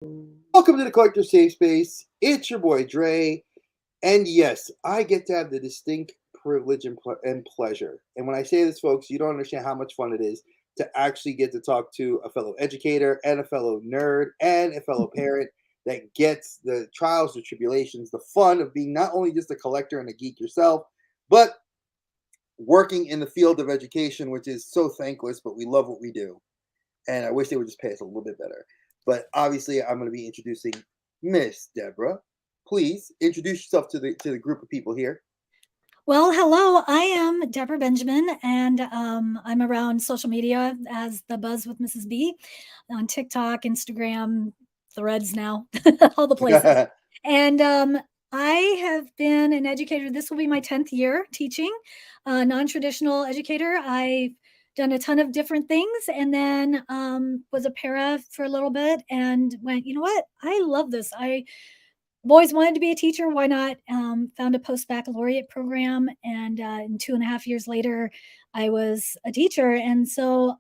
Welcome to the Collector Safe Space. It's your boy Dre, and yes, I get to have the distinct privilege and pleasure. And when I say this, folks, you don't understand how much fun it is to actually get to talk to a fellow educator and a fellow nerd and a fellow parent that gets the trials, the tribulations, the fun of being not only just a collector and a geek yourself, but working in the field of education, which is so thankless, but we love what we do. And I wish they would just pay us a little bit better. But obviously, I'm going to be introducing Miss Deborah. Please introduce yourself to the group of people here. Well, hello. I am Deborah Benjamin, and I'm around social media as the Buzz with Mrs. B on TikTok, Instagram, Threads now, all the places. And I have been an educator. This will be my 10th year teaching, non-traditional educator. I've done a ton of different things, and then was a para for a little bit, and went, you know what? I love this. I've always wanted to be a teacher. Why not? Found a post baccalaureate program, and 2.5 years later, I was a teacher. And so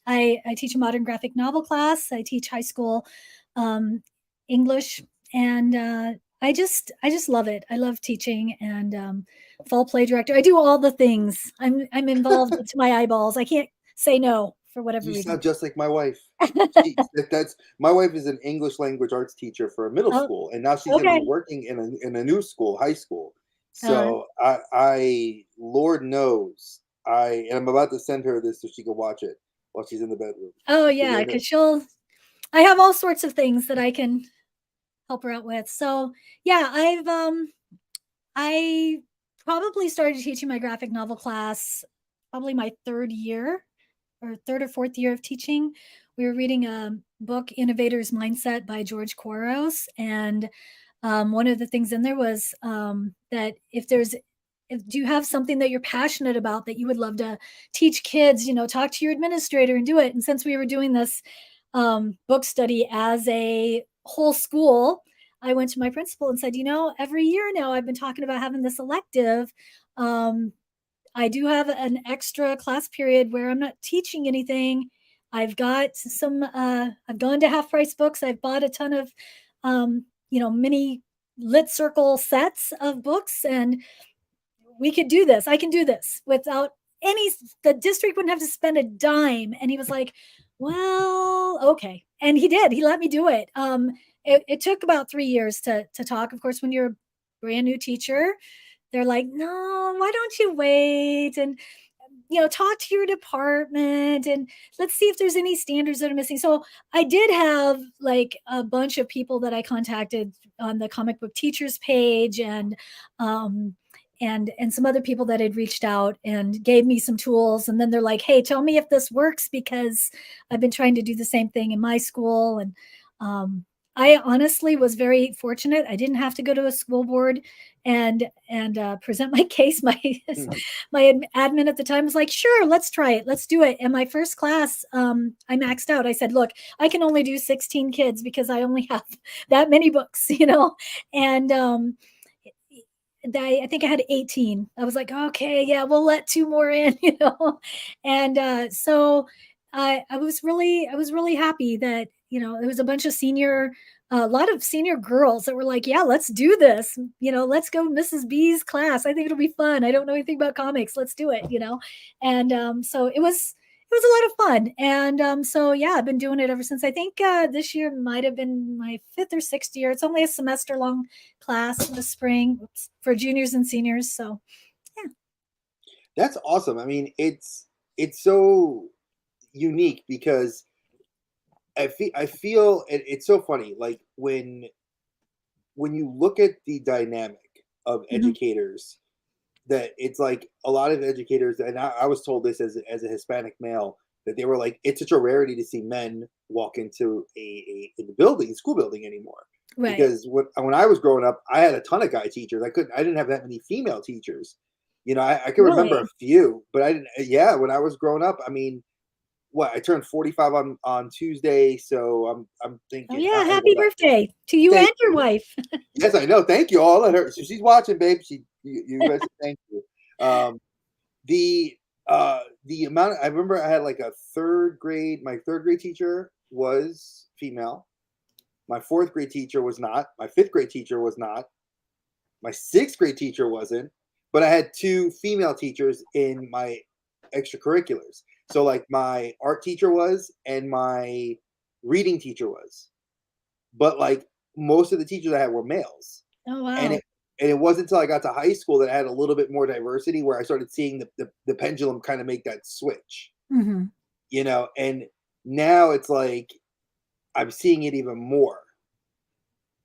I teach a modern graphic novel class. I teach high school um, English, and I just love it. I love teaching and fall play director. I do all the things. I'm involved to my eyeballs. I can't say no for whatever You reason. sound just like my wife. That's my wife is an English language arts teacher for a middle Oh, school, and now she's going to be okay. working in a new school, high school. Uh, So I Lord knows and I'm about to send her this so she can watch it while she's in the bedroom. oh 'Cause yeah, because she'll. I have all sorts of things that I can help her out with. So yeah, I probably started teaching my graphic novel class probably my third year or third or fourth year of teaching. We were reading a book, Innovator's Mindset by George Couros, and one of the things in there was that if do you have something that you're passionate about that you would love to teach kids, talk to your administrator and do it. And since we were doing this book study as a whole school, I went to my principal and said, every year now I've been talking about having this elective. Um, I do have an extra class period where I'm not teaching anything. I've gone to half price books. I've bought a ton of, mini lit circle sets of books, and we could do this. I can do this without the district wouldn't have to spend a dime. And he was like, well, okay. And he did. He let me do it. It took about 3 years to talk. Of course, when you're a brand new teacher, they're like, no, why don't you wait? And talk to your department and let's see if there's any standards that are missing. So I did have like a bunch of people that I contacted on the comic book teachers page, um and some other people that had reached out and gave me some tools, and then they're like, hey, tell me if this works, because I've been trying to do the same thing in my school. And um I honestly was very fortunate. I didn't have to go to a school board and present my case. My my admin at the time was like, sure, let's try it, let's do it. And my first class, I maxed out. I said, look, I can only do 16 kids because I only have that many books, and I think I had 18. I was like, okay, yeah, we'll let two more in, and so I was really happy that there was a bunch of a lot of senior girls that were like, yeah, let's do this, let's go Mrs. B's class. I think it'll be fun. I don't know anything about comics. Let's do it, and so it was a lot of fun. And so yeah, I've been doing it ever since. I think this year might have been my fifth or sixth year. It's only a semester long class in the spring, for juniors and seniors. So yeah. That's awesome. I mean, it's so unique because I feel it's so funny. Like when you look at the dynamic of Mhm. educators, that it's like a lot of educators, and I was told this as a Hispanic male, that they were like, it's such a rarity to see men walk into a in the building, school building anymore. Right. Because when I was growing up, I had a ton of guy teachers. I didn't have that many female teachers. I can remember a Really? few, but I didn't. Yeah, when I was growing up, I mean, what, I turned 45 on Tuesday, so I'm Oh thinking, yeah, I go happy back. birthday to you Thank and your you. wife. Yes, I know. Thank you. All let her. So she's watching, babe. You guys, thank you. Um, the the amount, I remember I had like a third grade. My third grade teacher was female. My fourth grade teacher was not. My fifth grade teacher was not. My sixth grade teacher wasn't. But I had two female teachers in my extracurriculars. So like my art teacher was, and my reading teacher was. But like most of the teachers I had were males. Oh And wow. it wasn't until I got to high school that I had a little bit more diversity where I started seeing the pendulum kind of make that switch, Mm-hmm. and now it's like I'm seeing it even more.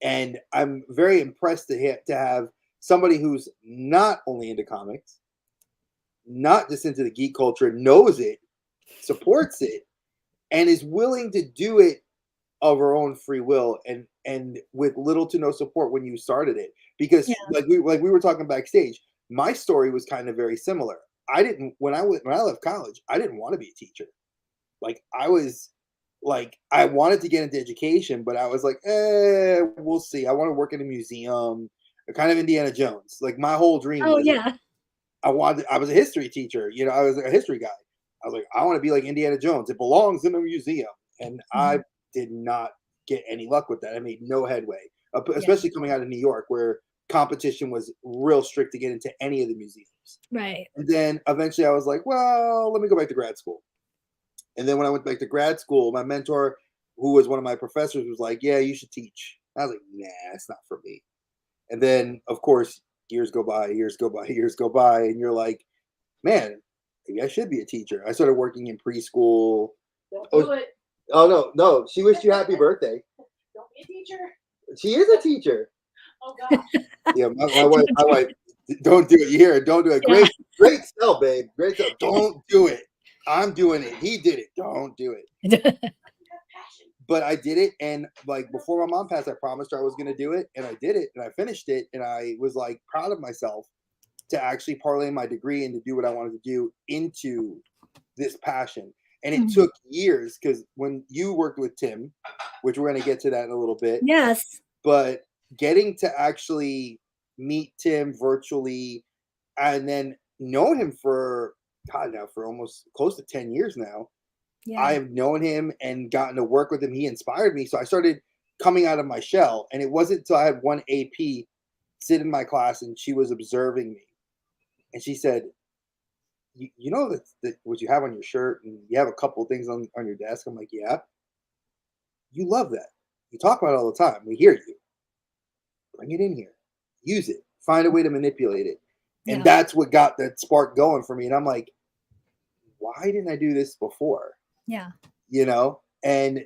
And I'm very impressed to have somebody who's not only into comics, not just into the geek culture, knows it, supports it, and is willing to do it of her own free will and with little to no support when you started it. Because Yeah. like we were talking backstage, my story was kind of very similar. I didn't when I left college, I didn't want to be a teacher. Like I was like I wanted to get into education, but I was like, we'll see. I want to work in a museum, kind of Indiana Jones. Like my whole dream Oh was yeah. I was a history teacher, I was a history guy. I was like, I want to be like Indiana Jones. It belongs in a museum. And I Mhm. did not get any luck with that. I made no headway, Yeah. especially coming out of New York where competition was real strict to get into any of the museums. Right. And then eventually I was like, well, let me go back to grad school. And then when I went back to grad school, my mentor, who was one of my professors, was like, yeah, you should teach. I was like, nah, it's not for me. And then, of course, years go by, years go by, years go by, and you're like, man, maybe I should be a teacher. I started working in preschool. Don't Oh, do it. oh no, she wished you happy birthday. Don't be a teacher. She is a teacher. Oh gosh. Yeah, my wife, don't do it. You hear it? Don't do it. Yeah. Great sell, babe. Great sell. Don't do it. I'm doing it. He did it. Don't do it. You have passion. But I did it, and like before my mom passed, I promised her I was going to do it, and I did it, and I finished it, and I was like proud of myself to actually parlay my degree and to do what I wanted to do into this passion. And it Mhm. took years because when you worked with Tim, which we're going to get to that in a little bit, Yes. but getting to actually meet Tim virtually and then known him for God now for almost close to 10 years now. Yeah. I have known him and gotten to work with him. He inspired me. So I started coming out of my shell. And it wasn't until I had one AP sit in my class and she was observing me. And she said, you know that what you have on your shirt and you have a couple of things on your desk. I'm like, yeah. You love that. You talk about it all the time. We hear you. Bring it in here. Use it. Find a way to manipulate it. And Yeah. that's what got that spark going for me. And I'm like, why didn't I do this before? Yeah. And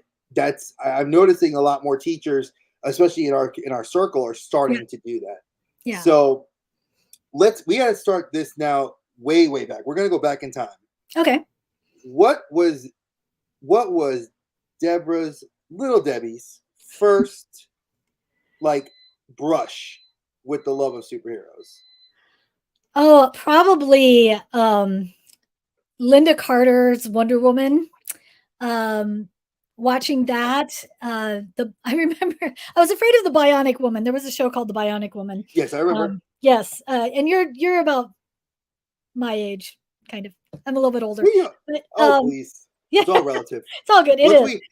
I'm noticing a lot more teachers, especially in our circle, are starting to do that. Yeah. So we got to start this now way back. We're going to go back in time. Okay. What was little Debbie's first like brush with the love of superheroes? Oh, probably Linda Carter's Wonder Woman. Watching that, I remember I was afraid of the Bionic Woman. There was a show called The Bionic Woman. Yes, I remember. Yes, and you're about my age, kind of. I'm a little bit older. But, Please. yeah, It's all relative. it's all good.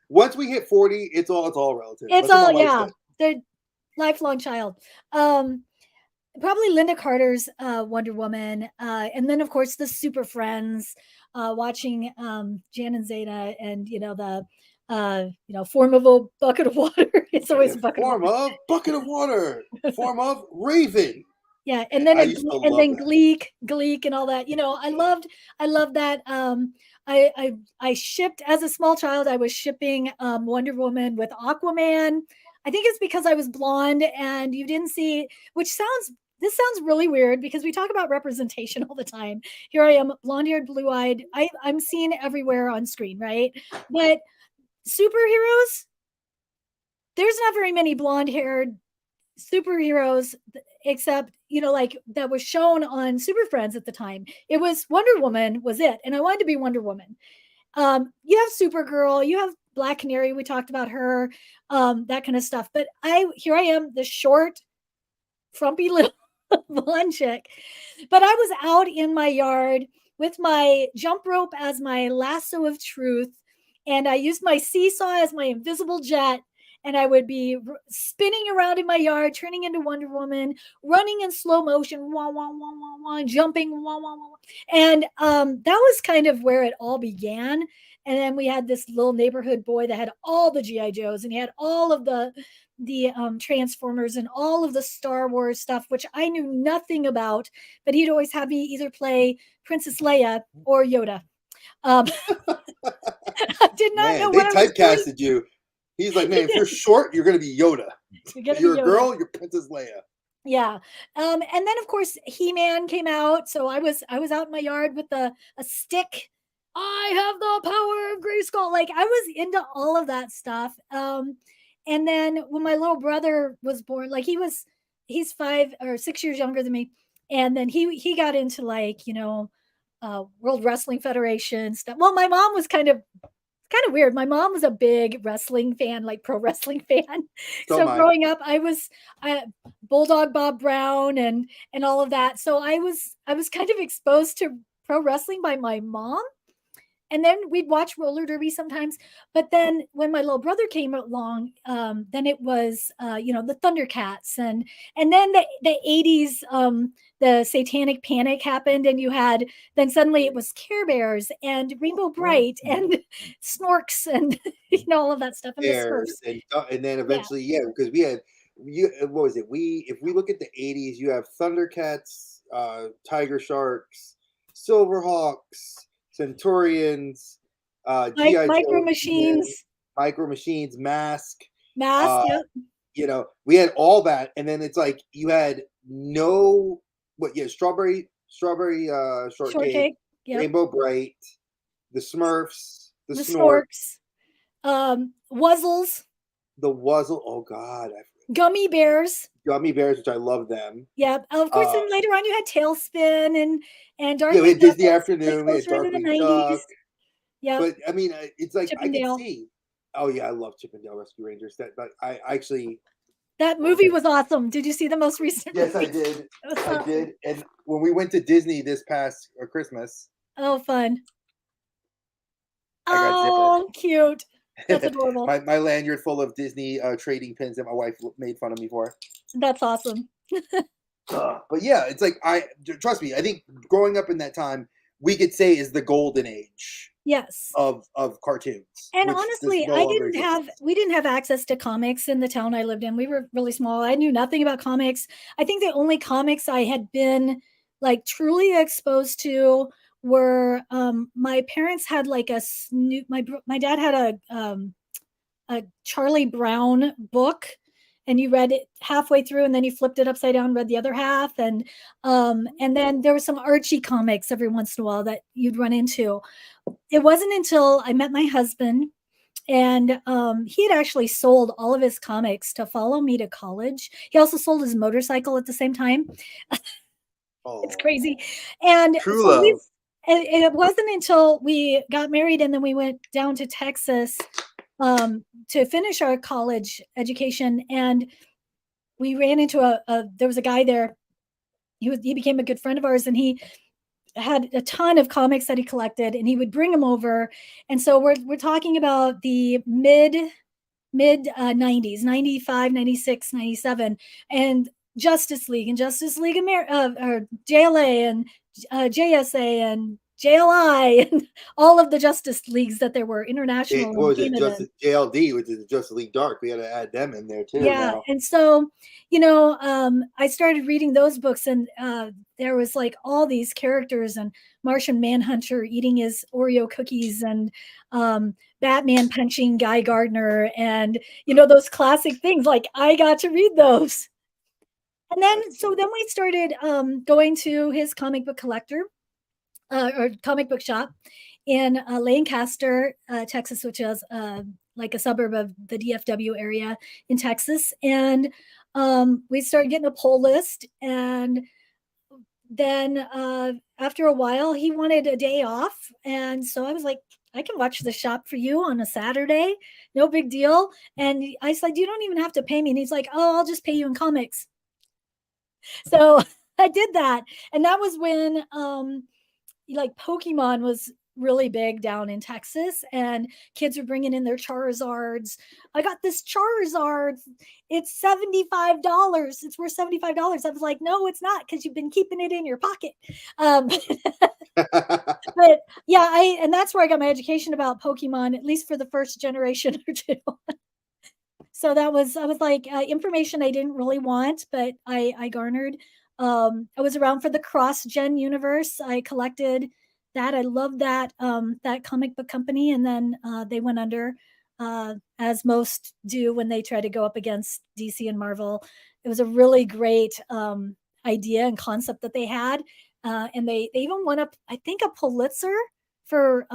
Once we hit 40, it's all relative. It's all, yeah. They're lifelong child. Probably Linda Carter's Wonder Woman, and then of course the Super Friends. Watching Jan and Zeta, and the form of a bucket of water. It's always a bucket form of bucket of water. Form of Raven. Yeah, and then that. Gleek and all that. I loved that. I shipped as a small child. I was shipping Wonder Woman with Aquaman. I think it's because I was blonde and you didn't see, this sounds really weird because we talk about representation all the time. Here I am, blonde-haired, blue-eyed. I'm seen everywhere on screen, right? But superheroes, there's not very many blonde-haired superheroes except like that was shown on Super Friends at the time. It was Wonder Woman was it, and I wanted to be Wonder Woman. You have Supergirl, you have Black Canary, we talked about her, that kind of stuff, but here I am, the short frumpy little blonde chick, but I was out in my yard with my jump rope as my lasso of truth, and I used my seesaw as my invisible jet. and I would be spinning around in my yard, turning into Wonder Woman, running in slow motion, wah, wah, wah, wah, wah, jumping, wah, wah, wah. And that was kind of where it all began. And then we had this little neighborhood boy that had all the GI Joes, and he had all of the Transformers and all of the Star Wars stuff, which I knew nothing about, but he'd always have me either play Princess Leia or Yoda. I did not know Man, they what I was doing. typecasted you. He's like, man, if you're short, you're gonna be Yoda. You're gonna If you're be a Yoda. girl, you're Princess Leia. Yeah. And then of course He-Man came out. So I was out in my yard with a stick. I have the power of Grayskull. Like I was into all of that stuff. And then when my little brother was born, like he's 5 or 6 years younger than me. And then he got into like, World Wrestling Federation stuff. Well, my mom was kind of weird. My mom was a big wrestling fan, like pro wrestling fan. So growing up, I was Bulldog Bob Brown and all of that. So I was kind of exposed to pro wrestling by my mom. And then we'd watch roller derby sometimes. But then when my little brother came along, then it was the Thundercats and then the 80s, the Satanic Panic happened, and then suddenly it was Care Bears and Rainbow Bright and Snorks and all of that stuff and the Smurfs. And then eventually, because we had what was it? If we look at the 80s, you have Thundercats, Tiger Sharks, Silverhawks, Centurions, Micro Machines, Mask. Yep. We had all that, and then it's like you had strawberry shortcake, yep. Rainbow Bright, the Smurfs, the Snorks, Wuzzles, the Wuzzle. Oh God, Gummy Bears, which I love them. Yep. Of course, then later on you had Tailspin and Darkwing. We had Disney Afternoon. We had Darkwing Duck. Yeah. But I mean, it's like I Chippendale. can see. Oh yeah, I love Chippendale Rescue Rangers. I actually. That movie was awesome. Did you see the most recent? Yes, movie? I did. I did. And when we went to Disney this past Christmas. Oh, fun. Oh, cute. That's adorable. my lanyard full of Disney trading pins that my wife made fun of me for. That's awesome. But yeah, it's like trust me. I think growing up in that time, we could say is the golden age. Yes. Of cartoons. And honestly, we didn't have access to comics in the town I lived in. We were really small. I knew nothing about comics. I think the only comics I had been like truly exposed to were my parents had like my dad had a Charlie Brown book, and you read it halfway through and then you flipped it upside down, read the other half. And then there were some Archie comics every once in a while that you'd run into. It wasn't until I met my husband, and he had actually sold all of his comics to follow me to college. He also sold his motorcycle at the same time. It's crazy. And true love. And it wasn't until we got married and then we went down to Texas to finish our college education, and we ran into there was a guy there. He became a good friend of ours, and he had a ton of comics that he collected, and he would bring them over. And so we're talking about the mid 90s, 95, 96, 97, and Justice League or JLA and JSA and JLI and all of the Justice Leagues that there were international. What was it? JLD, which is Justice League Dark. We had to add them in there too. Yeah. Now. And so, I started reading those books, and there was like all these characters, and Martian Manhunter eating his Oreo cookies, and Batman punching Guy Gardner, and those classic things. Like I got to read those. And then we started going to his comic book collector or comic book shop in Lancaster, Texas, which is like a suburb of the DFW area in Texas. And we started getting a pull list. And then after a while, he wanted a day off. And so I was like, I can watch the shop for you on a Saturday. No big deal. And I said, you don't even have to pay me. And he's like, oh, I'll just pay you in comics. So I did that. And that was when like Pokemon was really big down in Texas, and kids are bringing in their Charizards. I got this Charizard. It's $75. It's worth $75. I was like, no, it's not, because you've been keeping it in your pocket. Um, but yeah, and that's where I got my education about Pokemon, at least for the first generation or two. So I was like, information I didn't really want, but I garnered. I was around for the cross gen universe. I collected that. I loved that comic book company, and then they went under, as most do when they try to go up against DC and Marvel. It was a really great idea and concept that they had, and they even won up, I think, a Pulitzer for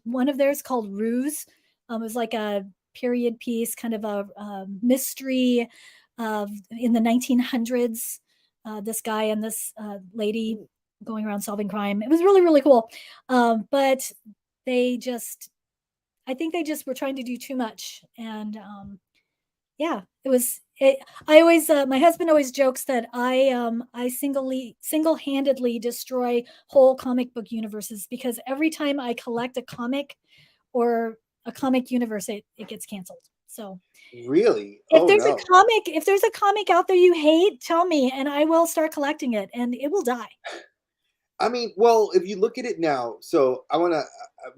one of theirs called Ruse. It was like a period piece, kind of a mystery of in the 1900s. This guy and this lady going around solving crime. It was really, really cool. But they just, I think they just were trying to do too much. And yeah, it was. I always, my husband always jokes that I single-handedly destroy whole comic book universes, because every time I collect a comic or a comic universe, it gets canceled. So Really? Oh no. if there's a comic out there you hate, tell me and I will start collecting it, and it will die. I mean, well, if you look at it now, so I want to,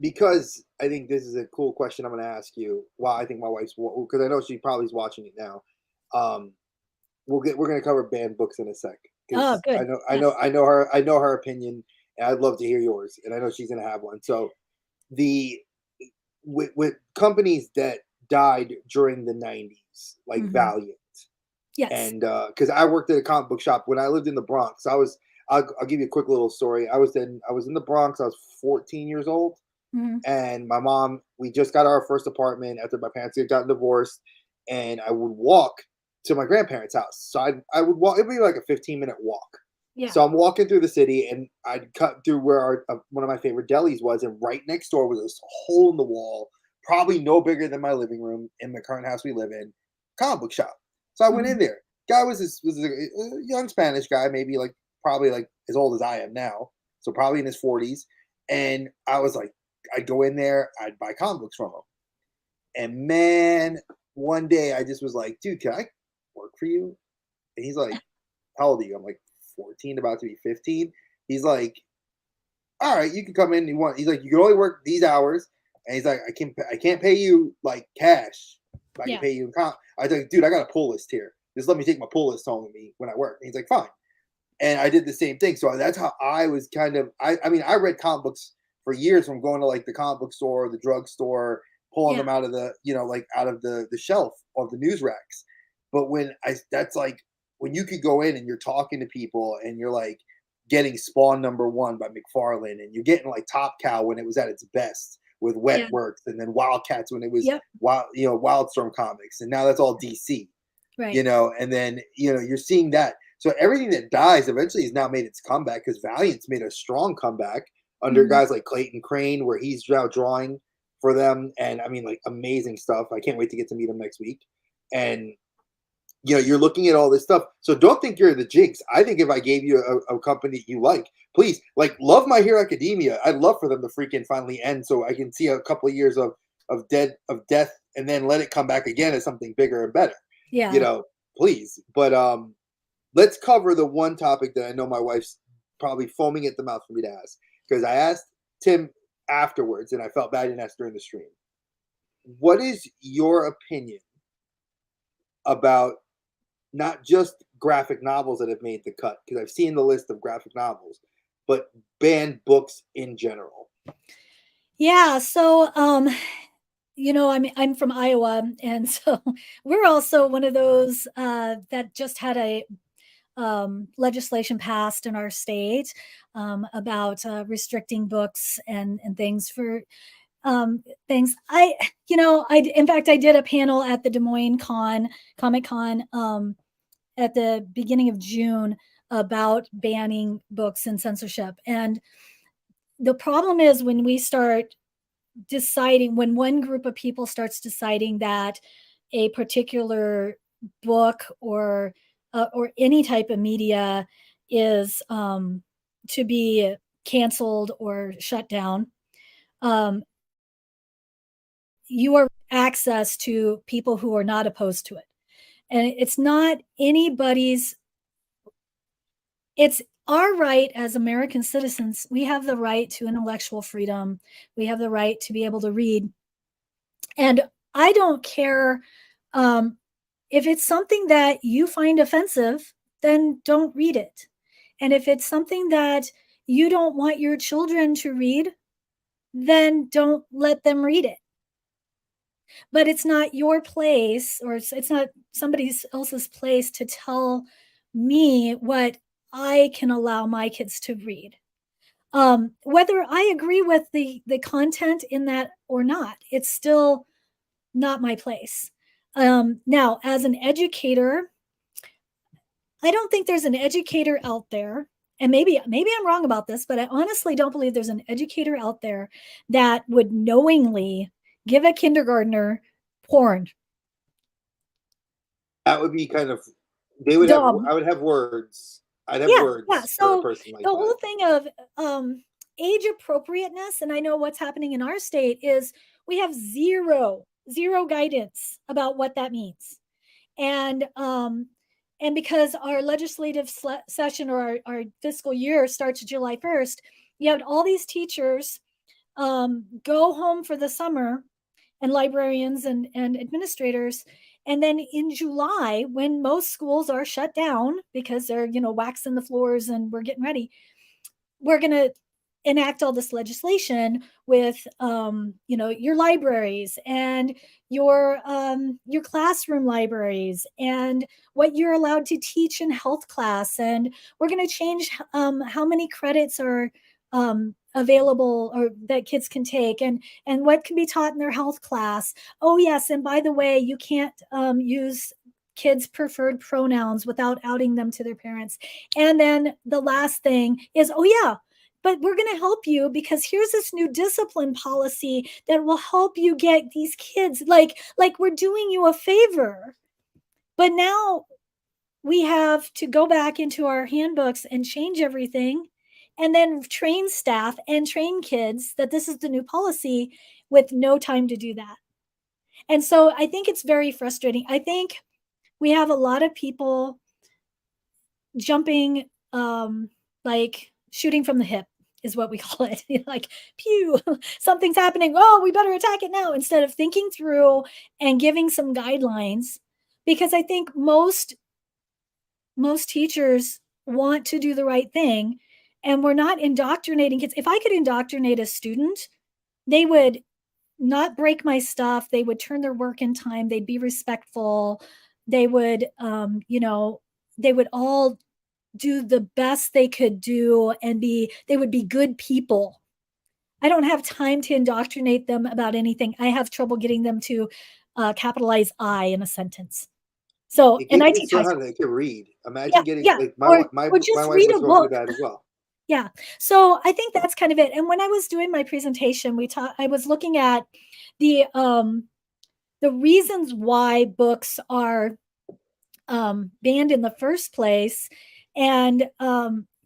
because I think this is a cool question I'm going to ask you. Well, I think my wife's, because I know she probably is watching it now. Um, we're going to cover banned books in a sec. Oh, Because good. I know her opinion, and I'd love to hear yours, and I know she's going to have one. So the, with companies that died during the 90s, like Mhm. Valiant, Yes. and because I worked at a comic book shop when I lived in the Bronx. I'll give you a quick little story. I was in the Bronx. I was 14 years old, Mhm. and my mom, we just got our first apartment after my parents had gotten divorced, and I would walk to my grandparents' house. So I would walk. It'd be like a 15-minute walk. Yeah. So I'm walking through the city, and I'd cut through where one of my favorite delis was, and right next door was this hole in the wall, probably no bigger than my living room in the current house we live in, comic book shop. So I went in Mhm. there. Guy was a young Spanish guy, maybe like probably like as old as I am now, so probably in his 40s. And I was like, I'd go in there, I'd buy comic books from him. And man, one day I just was like, dude, can I work for you? And he's like, how old are you? I'm like 14, about to be 15. He's like, all right, you can come in. He's like, you can only work these hours. And he's like, I can't pay you like cash. But I can Yeah. pay you in comp. I was like, dude, I got a pull list here. Just let me take my pull list home with me when I work. And he's like, fine. And I did the same thing. So that's how I was kind of. I mean, I read comic books for years from going to like the comic book store, the drugstore, pulling Yeah. them out of the like out of the shelf of the news racks. But that's like when you could go in and you're talking to people and you're like getting Spawn #1 by McFarlane, and you're getting like Top Cow when it was at its best with Yeah. Wetworks, and then Wildcats when it was Yep. Wildstorm Comics, and now that's all DC. Right. And then you're seeing that. So everything that dies eventually has now made its comeback, because Valiant's made a strong comeback under Mhm. guys like Clayton Crane, where he's now drawing for them, and I mean, like, amazing stuff. I can't wait to get to meet him next week. And you're looking at all this stuff. So don't think you're the jinx. I think if I gave you a company you like, please, like, love My Hero Academia. I'd love for them to freaking finally end, so I can see a couple of years of death, and then let it come back again as something bigger and better. Yeah. Please. But let's cover the one topic that I know my wife's probably foaming at the mouth for me to ask, because I asked Tim afterwards, and I felt bad I didn't ask during the stream. What is your opinion about not just graphic novels that have made the cut, because I've seen the list of graphic novels, but banned books in general? Yeah. So, I'm from Iowa, and so we're also one of those that just had a legislation passed in our state about restricting books and things for things. In fact, I did a panel at the Des Moines Comic Con at the beginning of June about banning books and censorship. And the problem is when we start deciding, when one group of people starts deciding that a particular book or any type of media is to be canceled or shut down, you are access to people who are not opposed to it. And it's not anybody's, it's our right as American citizens. We have the right to intellectual freedom. We have the right to be able to read. And I don't care if it's something that you find offensive, then don't read it. And if it's something that you don't want your children to read, then don't let them read it. But it's not your place, or it's not somebody else's place to tell me what I can allow my kids to read. Whether I agree with the content in that or not, it's still not my place. Now, as an educator, I don't think there's an educator out there, and maybe I'm wrong about this, but I honestly don't believe there's an educator out there that would knowingly give a kindergartner porn. That would be kind of, they would have, Dumb. I would have words. I'd have Yeah, words yeah. for a So person like the whole that. thing of age appropriateness, and I know what's happening in our state is we have zero guidance about what that means. And because our legislative session, or our fiscal year starts July 1st, you have all these teachers go home for the summer, and librarians and administrators. And then in July, when most schools are shut down because they're, waxing the floors and we're getting ready, we're going to enact all this legislation with, your libraries and your classroom libraries and what you're allowed to teach in health class. And we're going to change how many credits are available or that kids can take, and what can be taught in their health class. Oh yes, and by the way, you can't use kids' preferred pronouns without outing them to their parents. And then the last thing is, oh yeah, but we're going to help you because here's this new discipline policy that will help you get these kids, like we're doing you a favor. But now we have to go back into our handbooks and change everything, and then train staff and train kids that this is the new policy with no time to do that. And so I think it's very frustrating. I think we have a lot of people jumping, like shooting from the hip is what we call it. Like, pew, something's happening. Oh, we better attack it now, instead of thinking through and giving some guidelines. Because I think most teachers want to do the right thing, and we're not indoctrinating kids. If I could indoctrinate a student, they would not break my stuff. They would turn their work in time. They'd be respectful. They would, they would all do the best they could do, and they would be good people. I don't have time to indoctrinate them about anything. I have trouble getting them to capitalize I in a sentence. So, and I teach high school. They can read. Imagine getting, Yeah. like, Or my just wife read was a going through book. that as well. Yeah. So I think that's kind of it. And when I was doing my presentation, I was looking at the reasons why books are banned in the first place. And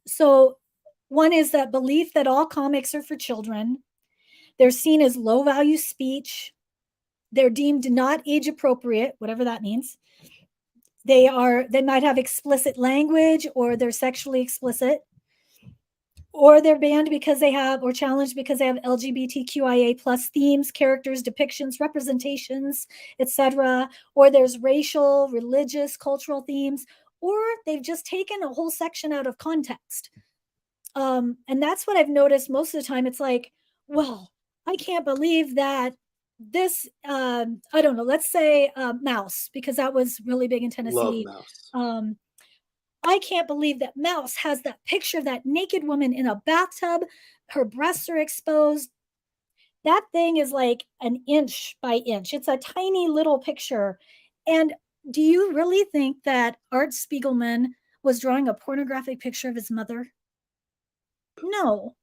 so one is that belief that all comics are for children. They're seen as low value speech. They're deemed not age appropriate, whatever that means. They might have explicit language, or they're sexually explicit, or they're banned because they have, or challenged because they have LGBTQIA plus themes, characters, depictions, representations, etc. Or there's racial, religious, cultural themes, or they've just taken a whole section out of context. And that's what I've noticed most of the time. It's like, well, I can't believe that this, I don't know, let's say Mouse, because that was really big in Tennessee. Love Mouse. I can't believe that Mouse has that picture of that naked woman in a bathtub. Her breasts are exposed. That thing is like an inch by inch. It's a tiny little picture. And do you really think that Art Spiegelman was drawing a pornographic picture of his mother? No.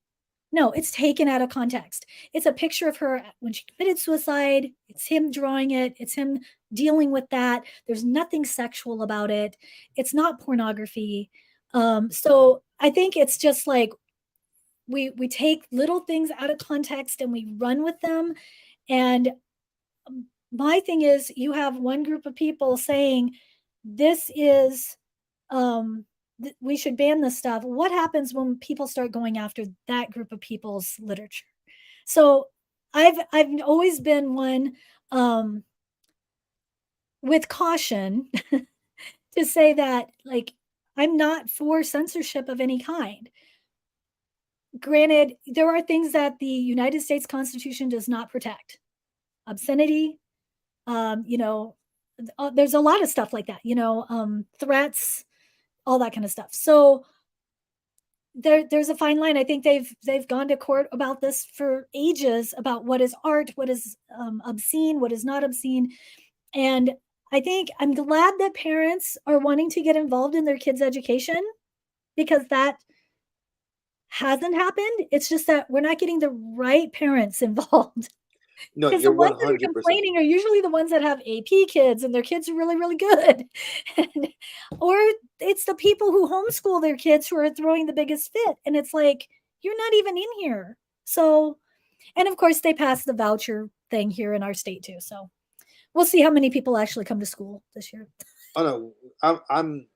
No, it's taken out of context. It's a picture of her when she committed suicide. It's him drawing it. It's him dealing with that. There's nothing sexual about it. It's not pornography. So I think it's just like we take little things out of context and we run with them. And my thing is, you have one group of people saying this is we should ban this stuff. What happens when people start going after that group of people's literature? So I've always been one with caution to say that, like, I'm not for censorship of any kind. Granted, there are things that the United States Constitution does not protect. Obscenity, there's a lot of stuff like that, threats, all that kind of stuff. So there's a fine line. I think they've gone to court about this for ages, about what is art, what is obscene, what is not obscene. And I think I'm glad that parents are wanting to get involved in their kids' education, because that hasn't happened. It's just that we're not getting the right parents involved. No, Because the you're ones that are 100%. complaining are usually the ones that have AP kids and their kids are really, really good. Or it's the people who homeschool their kids who are throwing the biggest fit. And it's like, you're not even in here. So, and of course, they passed the voucher thing here in our state too. So we'll see how many people actually come to school this year. Oh no, I'm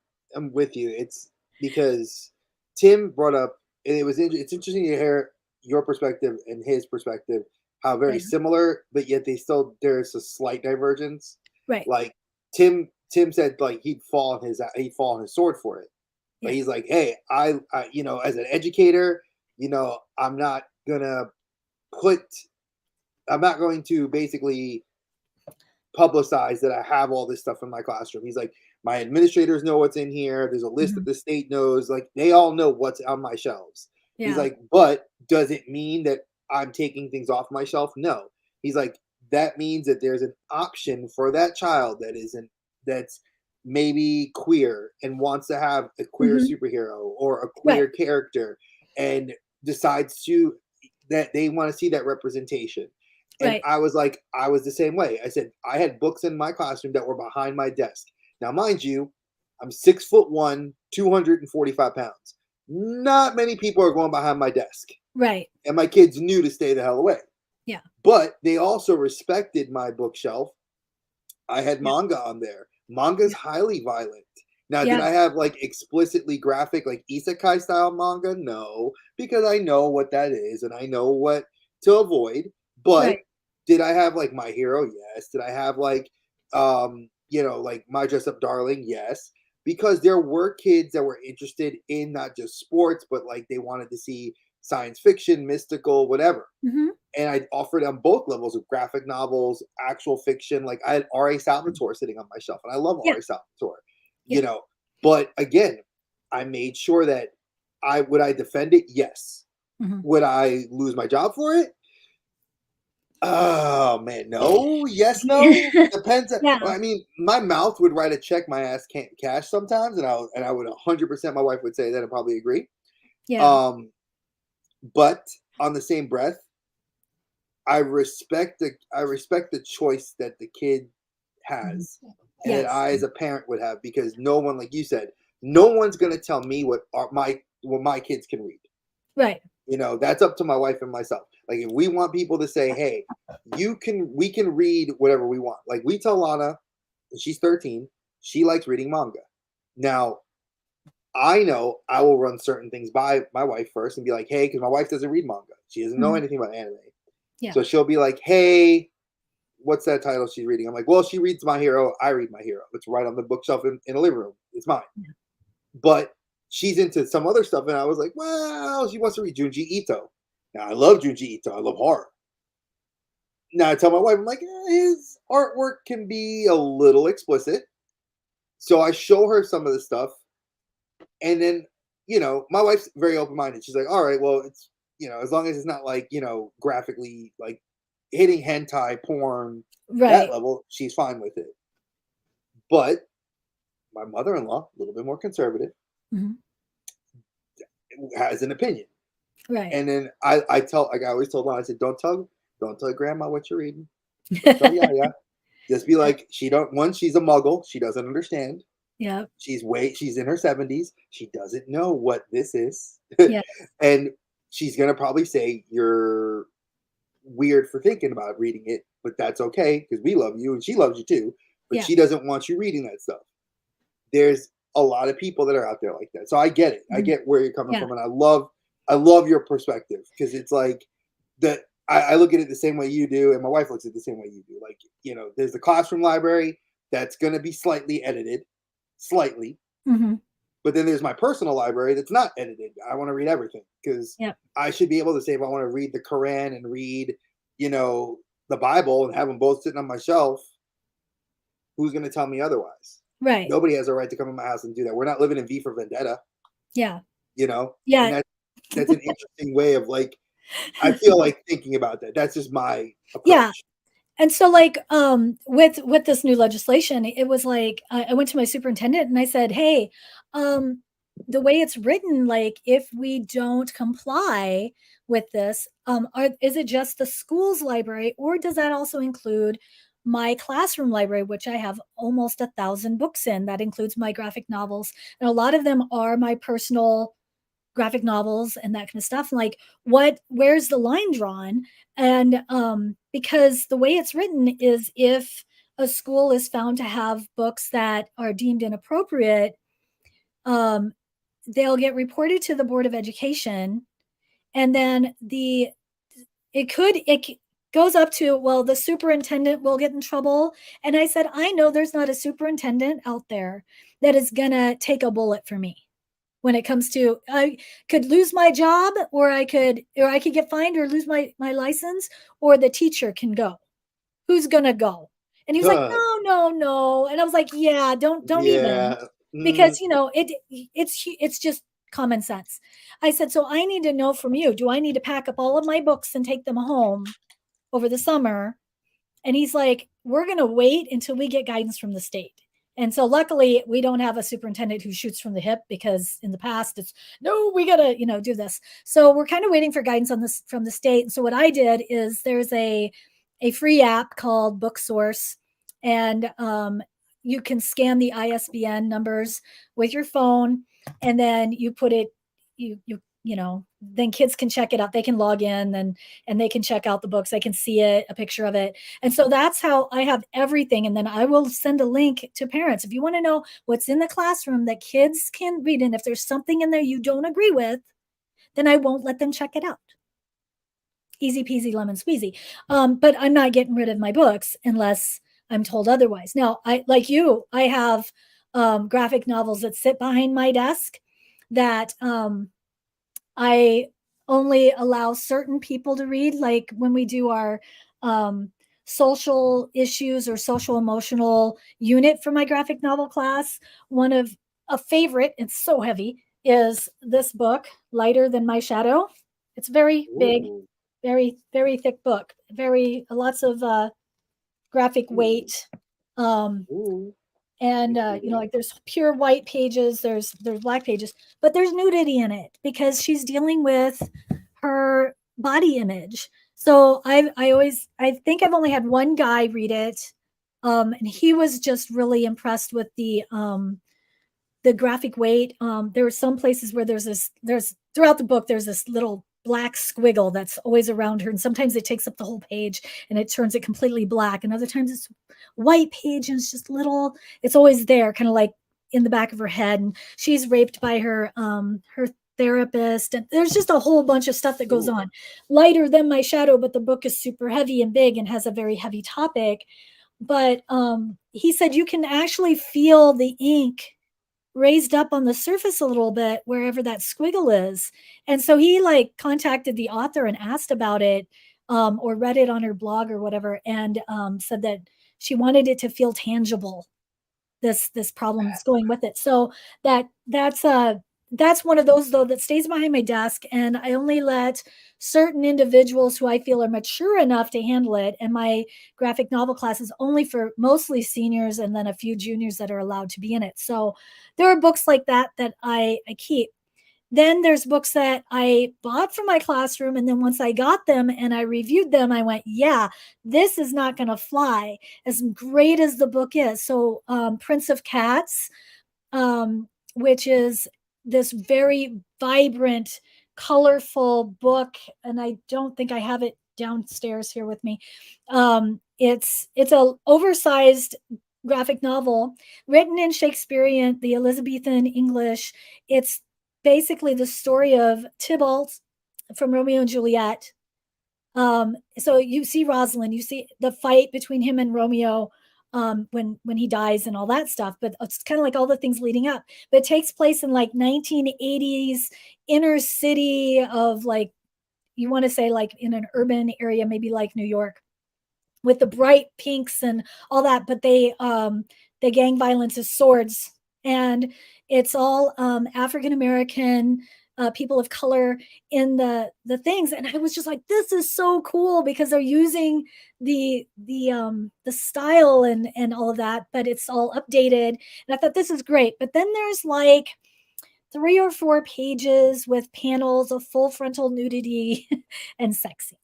with you. It's because Tim brought up, and it's interesting to hear your perspective and his perspective, how very Yeah. similar, but yet there's a slight divergence. Right. Like Tim said, like he'd fall on his sword for it. But Yeah. he's like, hey, I as an educator, I'm not going to basically publicize that I have all this stuff in my classroom. He's like, my administrators know what's in here. There's a list that the state knows. Like, they all know what's on my shelves. Yeah. He's like, but does it mean that I'm taking things off my shelf? No. He's like, that means that there's an option for that child that's maybe queer and wants to have a queer superhero or a queer character, and decides that they want to see that representation. And I was the same way. I said, I had books in my classroom that were behind my desk. Now, mind you, I'm 6'1", 245 pounds. Not many people are going behind my desk. Right. And my kids knew to stay the hell away. Yeah. But they also respected my bookshelf. I had manga on there. Manga's highly violent. Now, did I have like explicitly graphic, like isekai style manga? No, because I know what that is and I know what to avoid. But did I have like My Hero? Yes. Did I have like, like My Dress Up Darling? Yes. Because there were kids that were interested in not just sports, but like they wanted to see science fiction, mystical, whatever. And I offered on both levels of graphic novels, actual fiction. Like I had R.A. Salvatore sitting on my shelf, and I love R.A. Salvatore, But again, I made sure that would I defend it? Yes. Would I lose my job for it? Oh man, no. Yes, no. Depends. I mean, my mouth would write a check my ass can't cash sometimes, and I would 100%. My wife would say that and probably agree. Yeah. But on the same breath, I respect the choice that the kid has, and that I as a parent would have, because no one, like you said, no one's gonna tell me what my kids can read. Right. That's up to my wife and myself. Like if we want people to say, hey, we can read whatever we want. Like we tell Lana, and she's 13, she likes reading manga. Now, I know I will run certain things by my wife first and be like, hey, because my wife doesn't read manga. She doesn't know anything about anime. Yeah. So she'll be like, hey, what's that title she's reading? I'm like, well, she reads My Hero. I read My Hero. It's right on the bookshelf in the living room. It's mine. Yeah. But she's into some other stuff. And I was like, well, she wants to read Junji Ito. Now, I love Junji Ito. I love horror. Now, I tell my wife, I'm like, his artwork can be a little explicit. So I show her some of the stuff. And then, my wife's very open-minded. She's like, all right, well, it's, as long as it's not like, graphically, like hitting hentai porn, that level, she's fine with it. But my mother-in-law, a little bit more conservative, has an opinion. Right. And then I always told her, I said, don't tell grandma what you're reading. Don't tell Yaya. Just be like, she's a muggle. She doesn't understand. Yeah. She's in her 70s. She doesn't know what this is. Yeah. And she's going to probably say you're weird for thinking about reading it, but that's okay because we love you and she loves you too. But Yeah. she doesn't want you reading that stuff. There's a lot of people that are out there like that. So I get it. I get where you're coming from, and I love your perspective because it's like that. I look at it the same way you do, and my wife looks at it the same way you do. Like, there's the classroom library that's going to be slightly edited, slightly. Mm-hmm. But then there's my personal library that's not edited. I want to read everything because I should be able to say if I want to read the Quran and read, the Bible and have them both sitting on my shelf, who's going to tell me otherwise? Right. Nobody has a right to come in my house and do that. We're not living in V for Vendetta. Yeah. Yeah. And that's an interesting way of like, I feel like thinking about that. That's just my approach. Yeah. And so like with this new legislation, it was like I went to my superintendent and I said, hey, the way it's written, like if we don't comply with this, is it just the school's library or does that also include my classroom library, which I have almost 1,000 books in? That includes my graphic novels. And a lot of them are my personal graphic novels and that kind of stuff. Like where's the line drawn? And because the way it's written is if a school is found to have books that are deemed inappropriate, they'll get reported to the Board of Education, and then it goes up to, well, the superintendent will get in trouble. And I said, I know there's not a superintendent out there that is gonna take a bullet for me when it comes to, I could lose my job, or I could get fined or lose my license, or the teacher can go. Who's gonna go? And he was like, no. And I was like, yeah, don't even, because it's just common sense. I said, so I need to know from you, do I need to pack up all of my books and take them home over the summer? And he's like, we're going to wait until we get guidance from the state. And so luckily we don't have a superintendent who shoots from the hip, because in the past it's no, we got to, do this. So we're kind of waiting for guidance on this from the state. And so what I did is there's a free app called Book Source, and you can scan the ISBN numbers with your phone, and then you put it, then kids can check it out. They can log in and they can check out the books. They can see it, a picture of it. And so that's how I have everything. And then I will send a link to parents. If you want to know what's in the classroom that kids can read, and if there's something in there you don't agree with, then I won't let them check it out. Easy peasy lemon squeezy. But I'm not getting rid of my books unless I'm told otherwise. Now, like you, I have graphic novels that sit behind my desk that I only allow certain people to read. Like when we do our social issues or social emotional unit for my graphic novel class, one of a favorite, it's so heavy, is this book, Lighter Than My Shadow. It's very big, very, very thick book, lots of graphic weight. And like there's pure white pages, there's black pages, but there's nudity in it because she's dealing with her body image. So I think I've only had one guy read it, and he was just really impressed with the graphic weight. There were some places where there's throughout the book there's this little black squiggle that's always around her, and sometimes it takes up the whole page and it turns it completely black, and other times it's white page and it's just little, it's always there, kind of like in the back of her head, and she's raped by her therapist, and there's just a whole bunch of stuff that goes on. Lighter Than My Shadow, but the book is super heavy and big and has a very heavy topic. But he said you can actually feel the ink raised up on the surface a little bit wherever that squiggle is. And so he like contacted the author and asked about it, or read it on her blog or whatever, and said that she wanted it to feel tangible, this problem that's going with it. So that's one of those though that stays behind my desk, and I only let certain individuals who I feel are mature enough to handle it. And my graphic novel class is only for mostly seniors and then a few juniors that are allowed to be in it. So there are books like that I keep. Then there's books that I bought from my classroom, and then once I got them and I reviewed them, I went, yeah, this is not going to fly, as great as the book is. So Prince of Cats, which is this very vibrant colorful book, and I don't think I have it downstairs here with me. It's a oversized graphic novel written in Shakespearean, the Elizabethan English. It's basically the story of Tybalt from Romeo and Juliet. So you see Rosalind, you see the fight between him and Romeo, when he dies and all that stuff. But it's kind of like all the things leading up. But it takes place in like 1980s inner city of, like, you want to say like in an urban area, maybe like New York, with the bright pinks and all that. But the gang violence is swords, and it's all African American, people of color in the things. And I was just like, this is so cool, because they're using the style and all of that, but it's all updated. And I thought, this is great. But then there's like 3 or 4 pages with panels of full frontal nudity and sexy.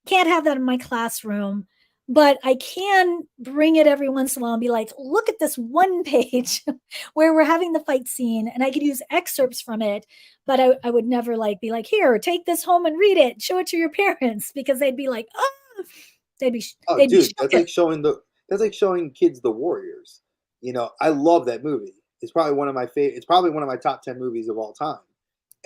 Can't have that in my classroom, but I can bring it every once in a while and be like, look at this one page where we're having the fight scene, and I could use excerpts from it. But I would never like be like, here, take this home and read it, show it to your parents, because they'd be like, oh, Oh, they'd be dude, that's shook. like showing kids The Warriors. You know, I love that movie. It's probably one of my favorite. It's probably one of my top 10 movies of all time.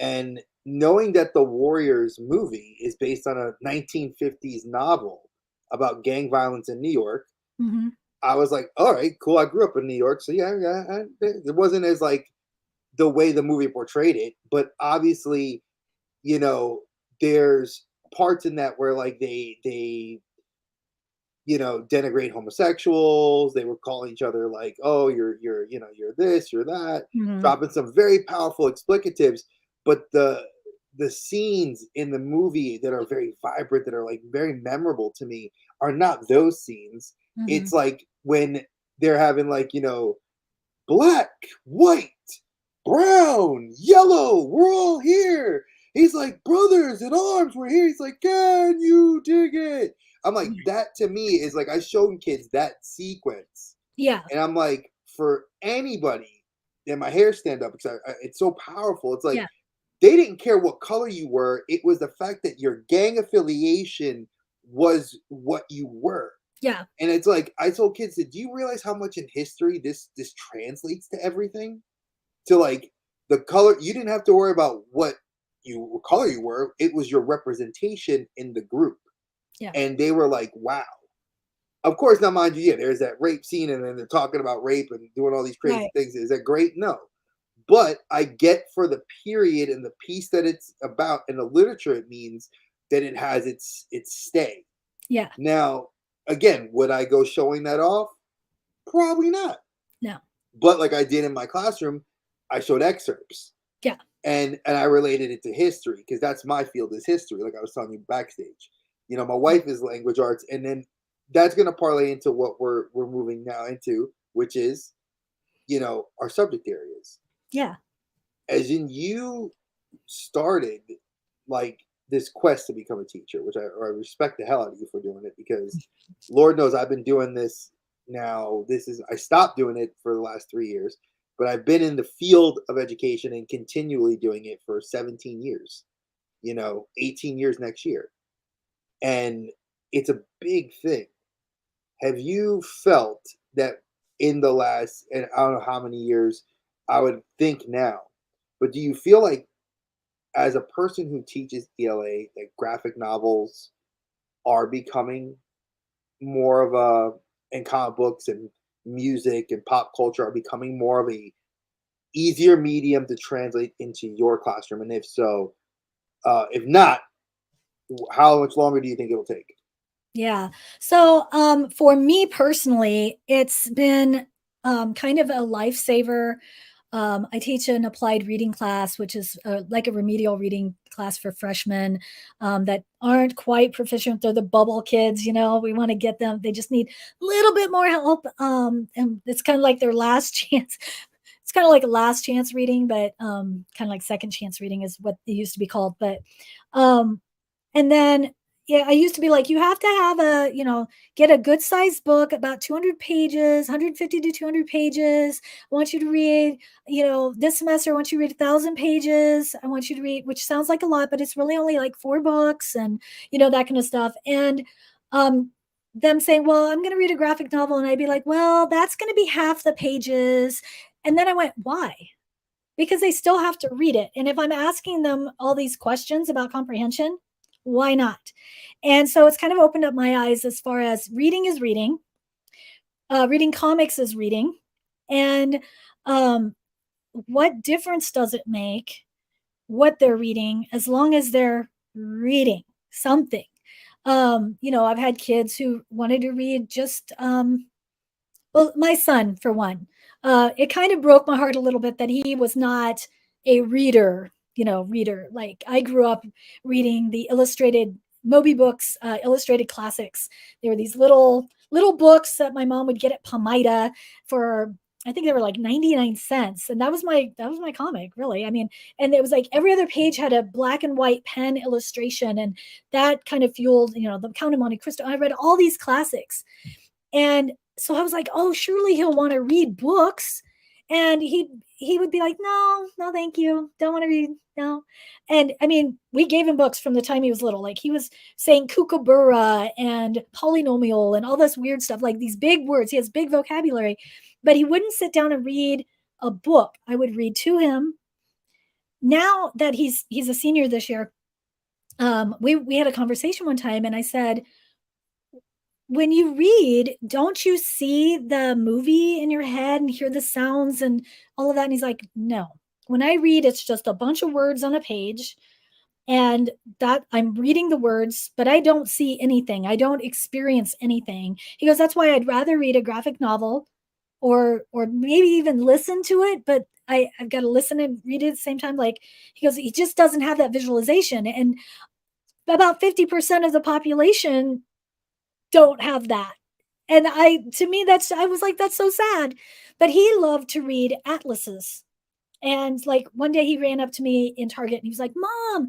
And knowing that The Warriors movie is based on a 1950s novel about gang violence in New York, Mm-hmm. I was like, all right, cool. I grew up in New York, so yeah, it wasn't as like the way the movie portrayed it, but obviously, you know, there's parts in that where like they denigrate homosexuals. They were calling each other like, oh, you're this, you're that, Mm-hmm. dropping some very powerful explicatives. But the scenes in the movie that are very vibrant, that are like very memorable to me, are not those scenes. Mm-hmm. It's like when they're having like, black, white, brown, yellow, we're all here. He's like, brothers in arms, we're here. He's like, can you dig it? I'm like, that to me is like, I showed kids that sequence. Yeah. And I'm like, for anybody, and my hair stand up because it's so powerful. It's like, Yeah. they didn't care what color you were. It was the fact that your gang affiliation was what you were. Yeah. And it's like, I told kids, do you realize how much in history this translates to everything? To like the color, you didn't have to worry about what color you were. It was your representation in the group. Yeah. And they were like, wow. Of course, now mind you, yeah, there's that rape scene, and then they're talking about rape and doing all these crazy Right. things. Is that great? No. But I get for the period and the piece that it's about and the literature it means, that it has its stay. Yeah. Now, again, would I go showing that off? Probably not. No. But like I did in my classroom, I showed excerpts. Yeah. And I related it to history, because that's my field, is history, like I was telling you backstage. My wife is language arts, and then that's going to parlay into what we're moving now into, which is, our subject areas. Yeah. As in, you started like this quest to become a teacher, which I respect the hell out of you for doing it, because Lord knows I've been doing this now. I stopped doing it for the last 3 years, but I've been in the field of education and continually doing it for 17 years, 18 years next year. And it's a big thing. Have you felt that in the last, and I don't know how many years, I would think now, but do you feel like, as a person who teaches ELA, that graphic novels are becoming more of and comic books and music and pop culture are becoming more of a easier medium to translate into your classroom? And if so, if not, how much longer do you think it'll take? Yeah. So for me personally, it's been kind of a lifesaver. I teach an applied reading class, which is like a remedial reading class for freshmen that aren't quite proficient. They're the bubble kids, we want to get them. They just need a little bit more help. And it's kind of like their last chance. It's kind of like a last chance reading, but kind of like second chance reading is what it used to be called. But and then, yeah, I used to be like, you have to have get a good sized book about 200 pages, 150 to 200 pages. I want you to read, this semester, I want you to read 1,000 pages. I want you to read, which sounds like a lot, but it's really only like 4 books and, that kind of stuff. And, them saying, well, I'm going to read a graphic novel. And I'd be like, well, that's going to be half the pages. And then I went, why? Because they still have to read it. And if I'm asking them all these questions about comprehension, why not? And so it's kind of opened up my eyes as far as reading is reading, reading comics is reading. And what difference does it make what they're reading as long as they're reading something? I've had kids who wanted to read just, well, my son, for one, it kind of broke my heart a little bit that he was not a reader. Like I grew up reading the illustrated Moby books, illustrated classics. They were these little books that my mom would get at Palmyra for, I think they were like 99 cents. And that was my comic, really. I mean, and it was like every other page had a black and white pen illustration. And that kind of fueled, the Count of Monte Cristo. I read all these classics. And so I was like, oh, surely he'll want to read books. And he would be like, no, thank you. Don't want to read. No. And I mean, we gave him books from the time he was little. Like he was saying kookaburra and polynomial and all this weird stuff, like these big words. He has big vocabulary, but he wouldn't sit down and read a book. I would read to him. Now that he's a senior this year, we had a conversation one time and I said, when you read, don't you see the movie in your head and hear the sounds and all of that? And he's like, no. When I read, it's just a bunch of words on a page and that I'm reading the words, but I don't see anything. I don't experience anything. He goes, that's why I'd rather read a graphic novel or maybe even listen to it, but I've got to listen and read it at the same time. Like he goes, he just doesn't have that visualization. And about 50% of the population don't have that. And I was like, that's so sad. But he loved to read atlases. And like one day he ran up to me in Target and he was like, Mom,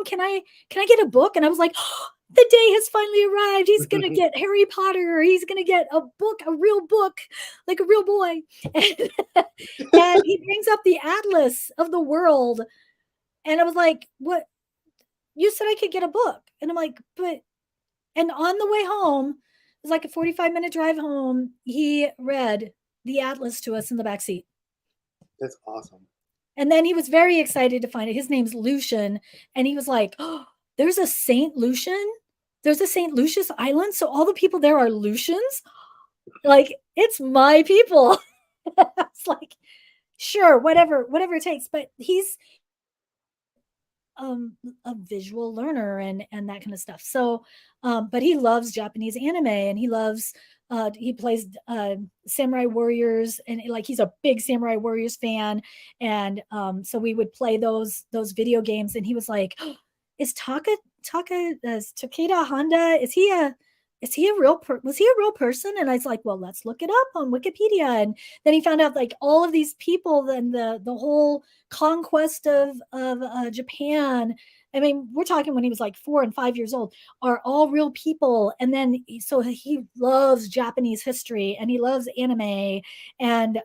can I get a book? And I was like, oh, the day has finally arrived. He's going to get Harry Potter. He's going to get a book, a real book, like a real boy. And he brings up the atlas of the world. And I was like, what? You said I could get a book. And I'm like, and on the way home, it was like a 45-minute drive home, he read the atlas to us in the back seat. That's awesome. And then he was very excited to find it. His name's Lucian. And he was like, oh, there's a St. Lucian? There's a St. Lucius Island? So all the people there are Lucians? Like, it's my people. It's like, sure, whatever it takes. But he's a visual learner and that kind of stuff. So but he loves Japanese anime and he plays Samurai Warriors and like he's a big Samurai Warriors fan. And so we would play those video games and he was like, oh, is Takeda Honda, was he a real person? And I was like, well, let's look it up on Wikipedia. And then he found out like all of these people and the whole conquest of Japan. I mean, we're talking when he was like 4 and 5 years old, are all real people. And then so he loves Japanese history and he loves anime. And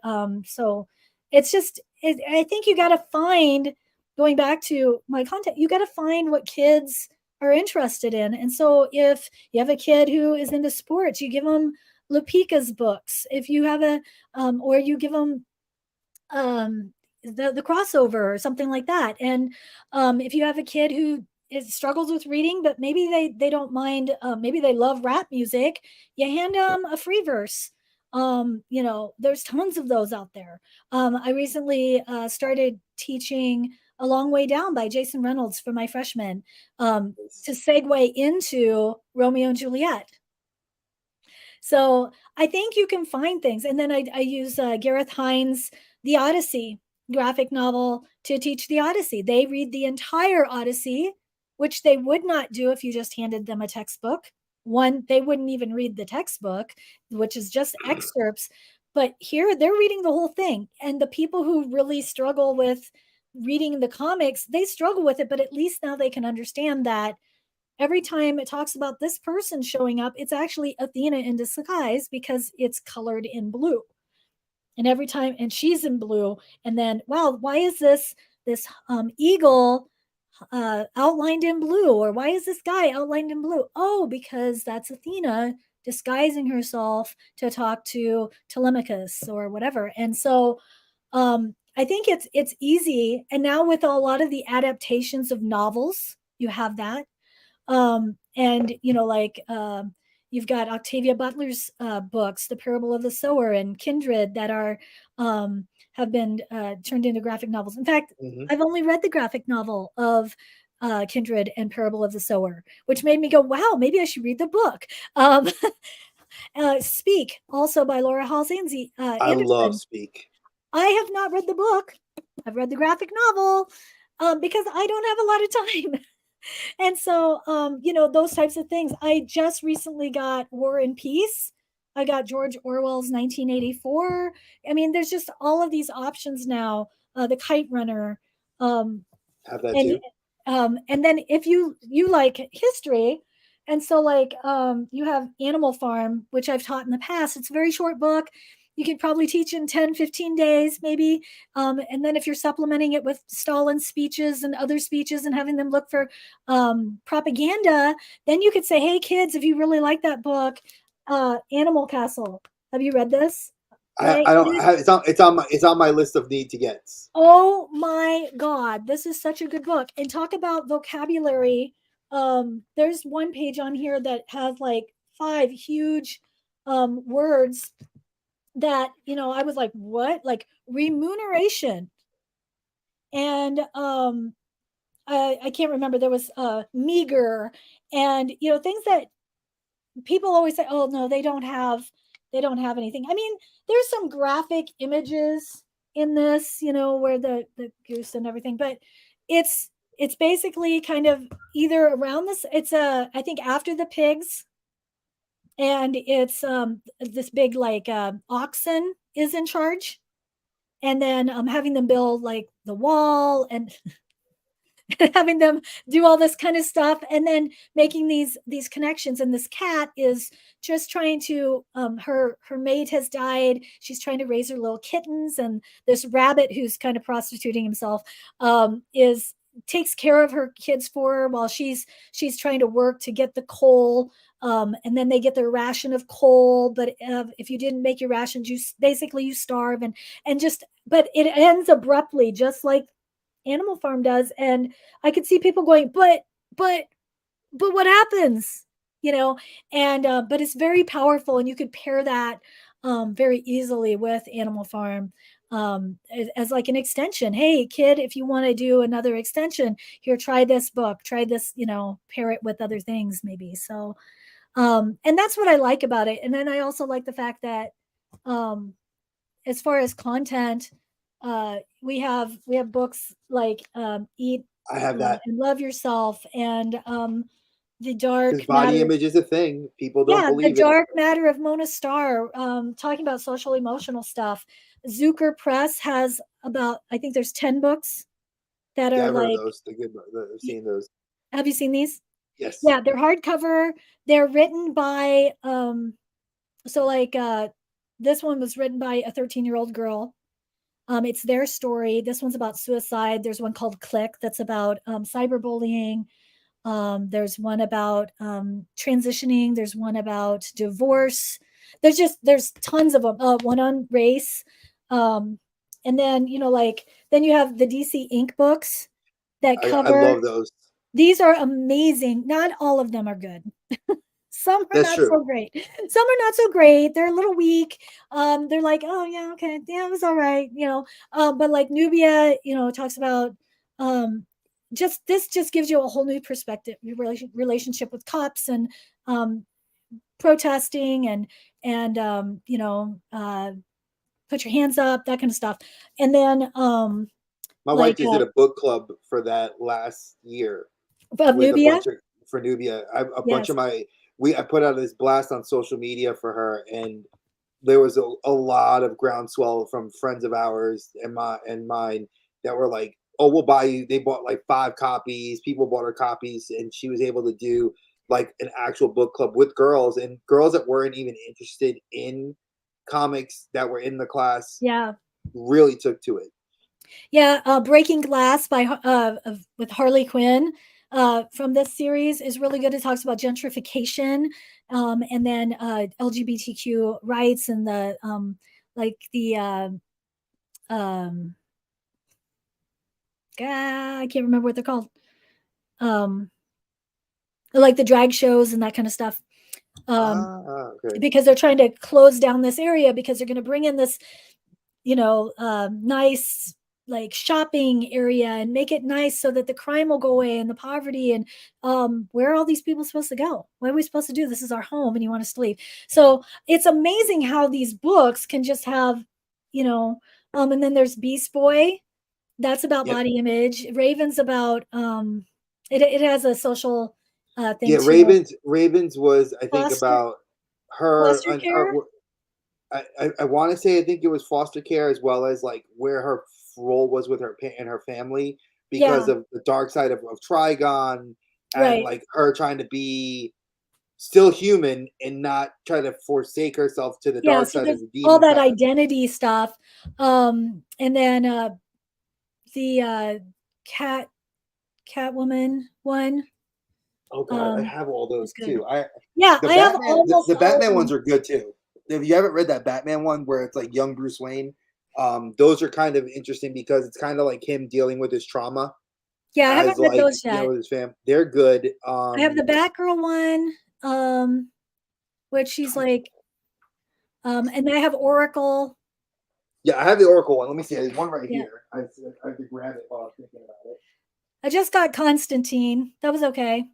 so it's just, I think you got to find, going back to my content, you got to find what kids are interested in. And so if you have a kid who is into sports, you give them Lupica's books. If you have or you give them the crossover or something like that. And if you have a kid who struggles with reading, but maybe they don't mind, maybe they love rap music, you hand them a free verse. There's tons of those out there. I recently started teaching A Long Way Down by Jason Reynolds for my freshmen to segue into Romeo and Juliet. So I think you can find things. And then I use Gareth Hines' The Odyssey graphic novel to teach the Odyssey. They read the entire Odyssey, which they would not do if you just handed them a textbook. One, they wouldn't even read the textbook, which is just excerpts. But here they're reading the whole thing. And the people who really struggle with reading the comics, they struggle with it, but at least now they can understand that every time it talks about this person showing up, it's actually Athena in disguise because it's colored in blue. And every time, and she's in blue. And then, wow, why is this eagle outlined in blue? Or why is this guy outlined in blue? Oh, because that's Athena disguising herself to talk to Telemachus or whatever. And so I think it's easy. And now with a lot of the adaptations of novels, you have that. And like you've got Octavia Butler's books, The Parable of the Sower and Kindred, that are have been turned into graphic novels. In fact, I've only read the graphic novel of Kindred and Parable of the Sower, which made me go, wow, maybe I should read the book. Speak, also by Laura Halsey I love Speak. I have not read the book. I've read the graphic novel because I don't have a lot of time. And so, those types of things. I just recently got War and Peace. I got George Orwell's 1984. I mean, there's just all of these options now. The Kite Runner. Have that and too. And then if you like history, and so like you have Animal Farm, which I've taught in the past. It's a very short book. You could probably teach in 10, 15 days, maybe. And then if you're supplementing it with Stalin's speeches and other speeches and having them look for propaganda, then you could say, hey, kids, if you really like that book, Animal Castle, have you read this? I don't have, it's on my list of need to gets. Oh my God, this is such a good book. And talk about vocabulary. There's one page on here that has like 5 huge words that, I was like, what? Like remuneration. And I can't remember. There was meager, and things that people always say, oh no, they don't have anything. I mean, there's some graphic images in this, where the goose and everything, but it's basically kind of either around this. It's I think after the pigs, and it's this big like oxen is in charge, and then having them build like the wall and having them do all this kind of stuff, and then making these connections. And this cat is just trying to her mate has died, she's trying to raise her little kittens, and this rabbit who's kind of prostituting himself is takes care of her kids for her while she's trying to work to get the coal. And then they get their ration of coal, but if you didn't make your rations, you starve. And just, but it ends abruptly, just like Animal Farm does. And I could see people going, but what happens? And but it's very powerful, and you could pair that very easily with Animal Farm as like an extension. Hey kid, if you want to do another extension, here, try this book, try this, pair it with other things maybe. So and that's what I like about it. And then I also like the fact that as far as content, we have books like Eat I have that. and Love Yourself, and The Dark Because body Matter. image is a thing. People don't Yeah, The believe it. Dark Matter of Mona Starr, talking about social emotional stuff. Zucker Press has about, I think there's 10 books that Yeah, are I've heard like, of those. They're good. I've seen those. have you seen these? Yes. Yeah, they're hardcover. They're written by so like this one was written by a 13-year-old girl. It's their story. This one's about suicide. There's one called Click that's about cyberbullying. There's one about transitioning. There's one about divorce. There's tons of them. One on race. And then, then you have the DC Ink books that I cover. love those. These are amazing. Not all of them are good. Some are That's not true. so great. Some are not so great. They're a little weak. They're like, oh yeah, okay, yeah, it was all right, but like Nubia, talks about just gives you a whole new perspective, your relationship with cops and protesting and put your hands up, that kind of stuff. And then my wife just did a book club for that last year of with Nubia. For Nubia. Bunch Yes. of I put out this blast on social media for her, and there was a lot of groundswell from friends of ours and mine that were like, oh, we'll buy you. They bought like 5 copies. People bought her copies, and she was able to do like an actual book club with girls and girls that weren't even interested in comics that were in the class. Yeah. Really took to it. Yeah, Breaking Glass by with Harley Quinn from this series is really good. It talks about gentrification, and then LGBTQ rights and the like the I can't remember what they're called. Like the drag shows and that kind of stuff. Okay. Because they're trying to close down this area because they're going to bring in this, nice like shopping area and make it nice so that the crime will go away and the poverty and where are all these people supposed to go? What are we supposed to do? This is our home and you want us to leave. So it's amazing how these books can just have, and then there's Beast Boy. That's about Yep. body image. Raven's about it has a social thing Yeah, too. Ravens was I think about her Foster care. I want to say I think it was foster care as well as like where her role was with her and her family because Yeah. of the dark side of Trigon and Right. like her trying to be still human and not try to forsake herself to the Yeah, dark so side of there's the all demon that side. identity stuff. And then the Catwoman one. Oh god, I have all Was those good. too. I Yeah, the I have Batman almost the all of Batman ones them. are good too. If you haven't read that Batman one where it's like young Bruce Wayne, those are kind of interesting because it's kind of like him dealing with his trauma Yeah, I haven't as read like those yet. with his fam. They're good. I have the Batgirl one, which she's like, and then I have Oracle. Yeah, I have the Oracle one. Let me see. There's one right Yeah, here. I have to grab it while I was thinking about it. I just got Constantine. That was okay.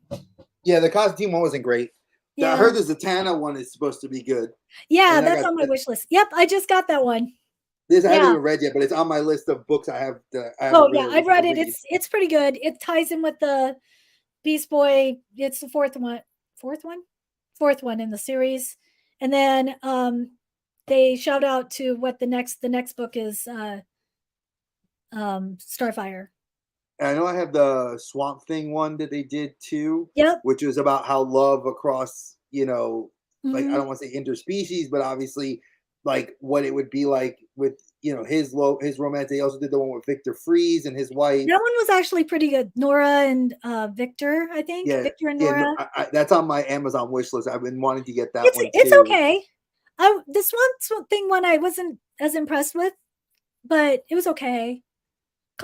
Yeah, the Constantine one wasn't great. I Yeah, heard the Zatanna one is supposed to be good. yeah, And I that's got on my wish list. Yep, I just got that one. this I haven't Yeah. even read yet, but it's on my list of books I have that I have Oh to yeah, really I've read it. read. It's pretty good. It ties in with the Beast Boy. It's the fourth one. Fourth one? Fourth one in the series. And then they shout out to what the next book is Starfire. And I know I have the Swamp Thing one that they did too, Yep. which was about how love across, like I Hmm. don't want to say interspecies, but obviously like what it would be like with his romance. They also did the one with Victor Freeze and his wife. That one was actually pretty good. Nora and Victor, I think. Yeah, Victor and yeah, no, Nora. that's on my Amazon wish list. I've been wanting to get that one It's too. okay. This one I wasn't as impressed with, but it was okay. See,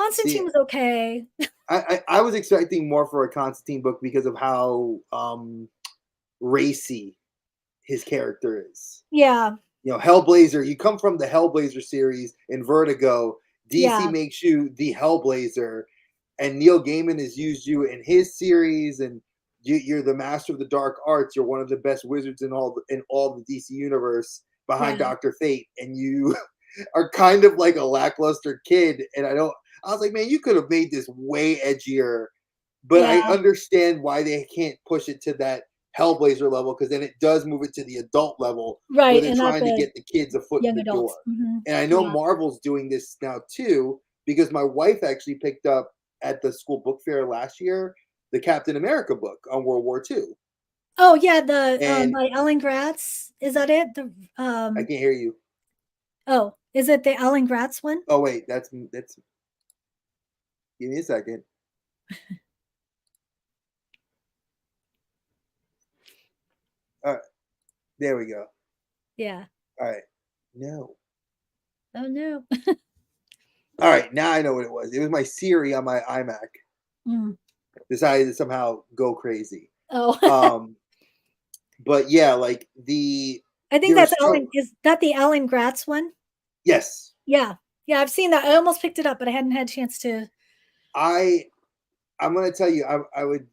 Constantine was okay. I was expecting more for a Constantine book because of how racy his character is. Yeah. Hellblazer, you come from the Hellblazer series in Vertigo. DC Yeah. makes you the Hellblazer, and Neil Gaiman has used you in his series, and you're the master of the dark arts. You're one of the best wizards in all the DC universe behind Yeah. Doctor Fate, and you are kind of like a lackluster kid. And I was like, man, you could have made this way edgier, but I Yeah. understand why they can't push it to that Hellblazer level because then it does move it to the adult level where Right. they're And not trying to the get the kids a foot in young the door. adults. Hmm. And I know Yeah. Marvel's doing this now too because my wife actually picked up at the school book fair last year the Captain America book on World War II. Oh yeah, the And by Alan Gratz. Is that it? The I can't hear you. oh, is it the Alan Gratz one? Oh wait, that's give me a second. All right, there we go. Yeah. All right, no. Oh no. All right, now I know what it was. It was my Siri on my iMac. Mm. Decided to somehow go crazy. Oh. But yeah, like the I think there's that's so Alan. Is that the Alan Gratz one? yes. Yeah. Yeah, I've seen that. I almost picked it up, but I hadn't had a chance to. I'm gonna tell you, I would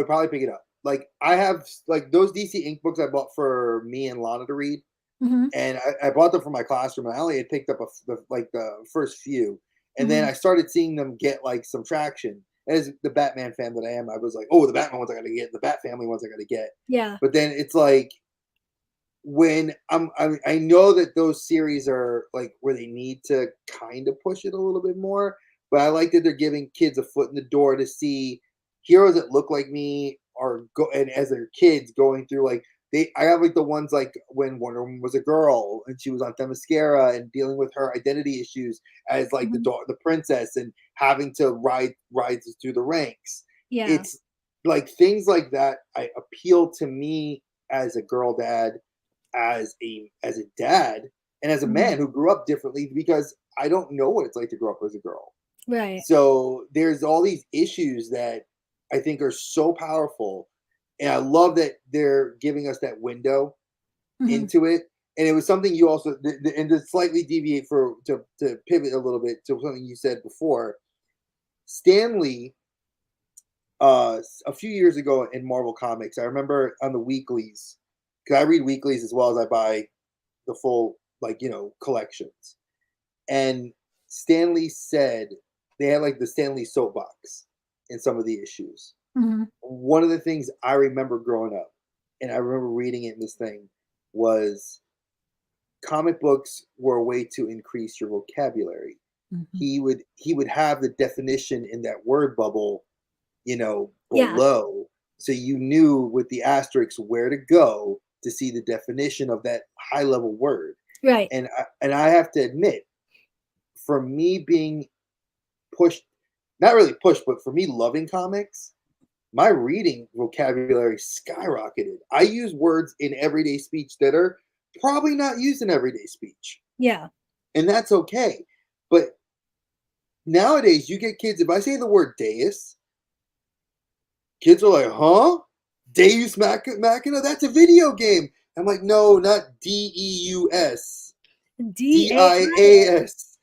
probably pick it up. Like I have like those DC Ink books I bought for me and Lana to read, Hmm. and I bought them for my classroom. And I only had picked up the first few, and then Hmm. I started seeing them get like some traction. As the Batman fan that I am, I was like, oh, the Batman ones I gotta get, the Bat Family ones I gotta get. Yeah. But then it's like when I know that those series are like where they need to kind of push it a little bit more, but I like that they're giving kids a foot in the door to see heroes that look like me are and as their kids going through like I have like the ones like when Wonder Woman was a girl and she was on Themyscira and dealing with her identity issues as like Mhm. the princess and having to rise through the ranks. Yeah. It's like things like that I appeal to me as a girl dad, as a dad, and as a Mhm. man who grew up differently because I don't know what it's like to grow up as a girl. Right. So there's all these issues that I think are so powerful. And I love that they're giving us that window Mhm. into it. And it was something you also, and to slightly deviate to pivot a little bit to something you said before, Stanley, a few years ago in Marvel Comics, I remember on the weeklies, because I read weeklies as well as I buy the full, like, collections. And Stanley said they had like the Stanley soapbox in some of the issues. Mhm. One of the things I remember growing up, and I remember reading it in this thing, was comic books were a way to increase your vocabulary. Mhm. He would have the definition in that word bubble, Yeah. below, so you knew with the asterisks where to go to see the definition of that high level word. Right. And I have to admit, for me being pushed, not really pushed, but for me loving comics, my reading vocabulary skyrocketed. I use words in everyday speech that are probably not used in everyday speech, Yeah. and that's okay. But nowadays, you get kids, if I say the word deus, kids are like, huh? Deus Machina? That's a video game. I'm like, no, not Deus. DAI. Dias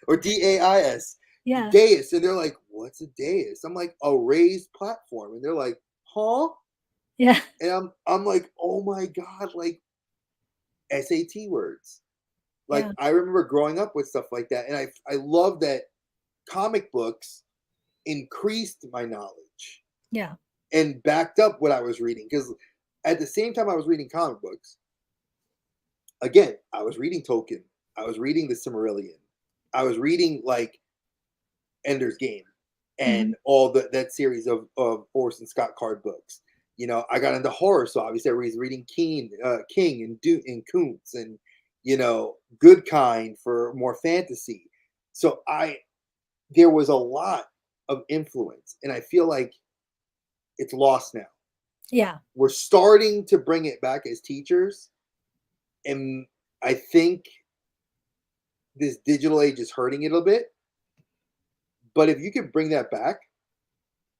or Dais. Yeah. Deus. And they're like, what's a deus? I'm like, a raised platform. And they're like, huh? Yeah. And I'm like, oh my God, like SAT words. Like Yeah. I remember growing up with stuff like that. And I love that comic books increased my knowledge Yeah. and backed up what I was reading. Because at the same time I was reading comic books, again, I was reading Tolkien. I was reading the Cimmerillion. I was reading like Ender's Game Mhm. and all that series of Orson Scott Card books. I got into horror, so obviously I was reading King and Kuntz and Good Kind for more fantasy. So there was a lot of influence, and I feel like it's lost now. Yeah. We're starting to bring it back as teachers, and I think this digital age is hurting it a bit. But if you could bring that back,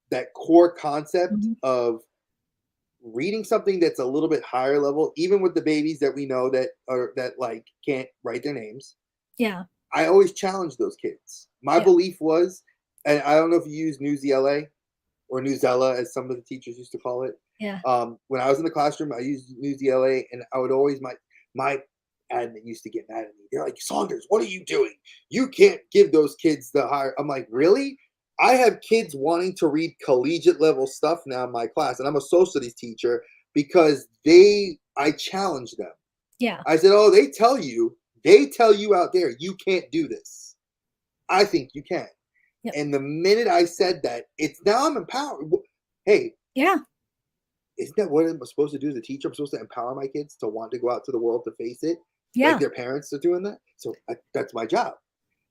that core concept Mhm. of reading something that's a little bit higher level, even with the babies that we know that like can't write their names, Yeah. I always challenge those kids. My Yeah. belief was, and I don't know if you use Newsela or Newsella as some of the teachers used to call it. Yeah. When I was in the classroom, I used Newsela, and I would always my admin used to get mad at me. They're like, Saunders, what are you doing? You can't give those kids the higher. I'm like, really? I have kids wanting to read collegiate level stuff now in my class, and I'm a social studies teacher because I challenge them. Yeah. I said, oh, they tell you out there you can't do this. I think you can. Yep. And the minute I said that, it's now I'm empowered. Hey, Yeah. isn't that what I'm supposed to do as a teacher? I'm supposed to empower my kids to want to go out to the world to face it, like Yeah. their parents are doing that. So that's my job.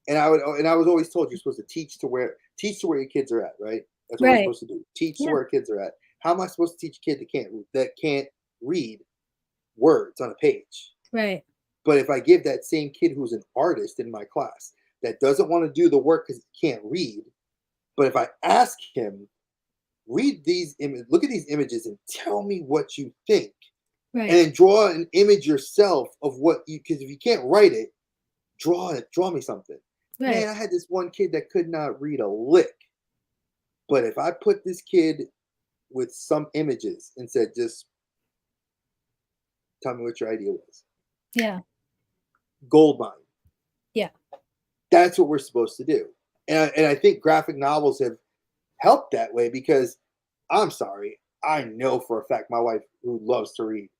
And I was always told you're supposed to teach to where your kids are at, right? That's what we're Right. supposed to do. Teach to Yeah. where kids are at. How am I supposed to teach a kid that can't read words on a page? Right. But if I give that same kid who's an artist in my class that doesn't want to do the work because he can't read, but if I ask him, read these images, look at these images and tell me what you think, and Right. then draw an image yourself of what you, because if you can't write it, draw me something. Man, Right. I had this one kid that could not read a lick. But if I put this kid with some images and said, just tell me what your idea was, Yeah. gold mine. Yeah. That's what we're supposed to do. And I think graphic novels have helped that way because I'm sorry, I know for a fact my wife, who loves to read,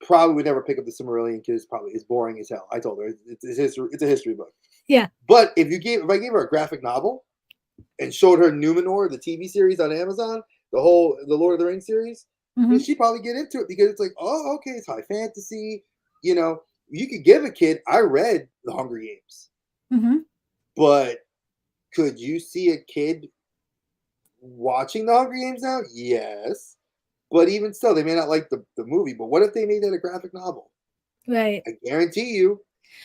probably would never pick up the Cimmerillion because probably is boring as hell. I told her it's a history book. Yeah. But if I gave her a graphic novel and showed her Numenor, the TV series on Amazon, the Lord of the Rings series, Hmm. she'd probably get into it because it's like, oh, okay, it's high fantasy. You know, you could give a kid. I read The Hunger Games, Hmm. but could you see a kid watching The Hunger Games now? Yes, but even still, they may not like the movie. But what if they made that a graphic novel? Right. I guarantee you,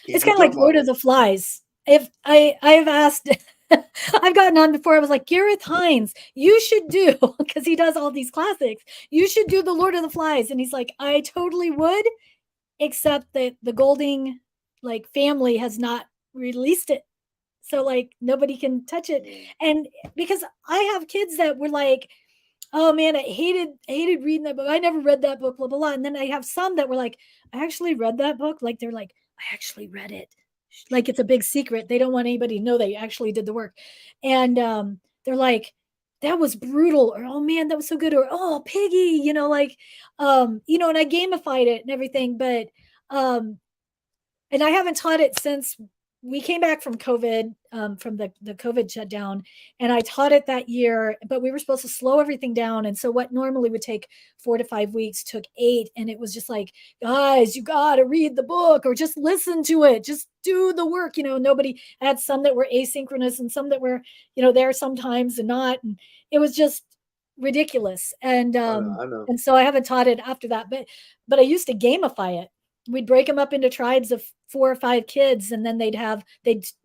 It's kids kind would of like jump on Lord of it. the Flies. If I've asked, I've gotten on before. I was like, Gareth Hines, you should do, because he does all these classics. You should do the Lord of the Flies, and he's like, I totally would, except that the Golding like family has not released it, so like nobody can touch it. And because I have kids that were like, oh man, I hated reading that book. I never read that book, blah blah blah. And then I have some that were like, I actually read that book. Like they're like, I actually read it. Like it's a big secret. They don't want anybody to know they actually did the work. And they're like, that was brutal, or oh man, that was so good, or oh Piggy, like and I gamified it and everything, but um and I haven't taught it since we came back from COVID, from the COVID shutdown, and I taught it that year. But we were supposed to slow everything down, and so what normally would take 4 to 5 weeks took 8, and it was just like, guys, you got to read the book or just listen to it, just do the work. Nobody I had some that were asynchronous and some that were there sometimes and not, and it was just ridiculous. And I know. so I haven't taught it after that, but I used to gamify it. We'd break them up into tribes of 4 or 5 kids, and then they'd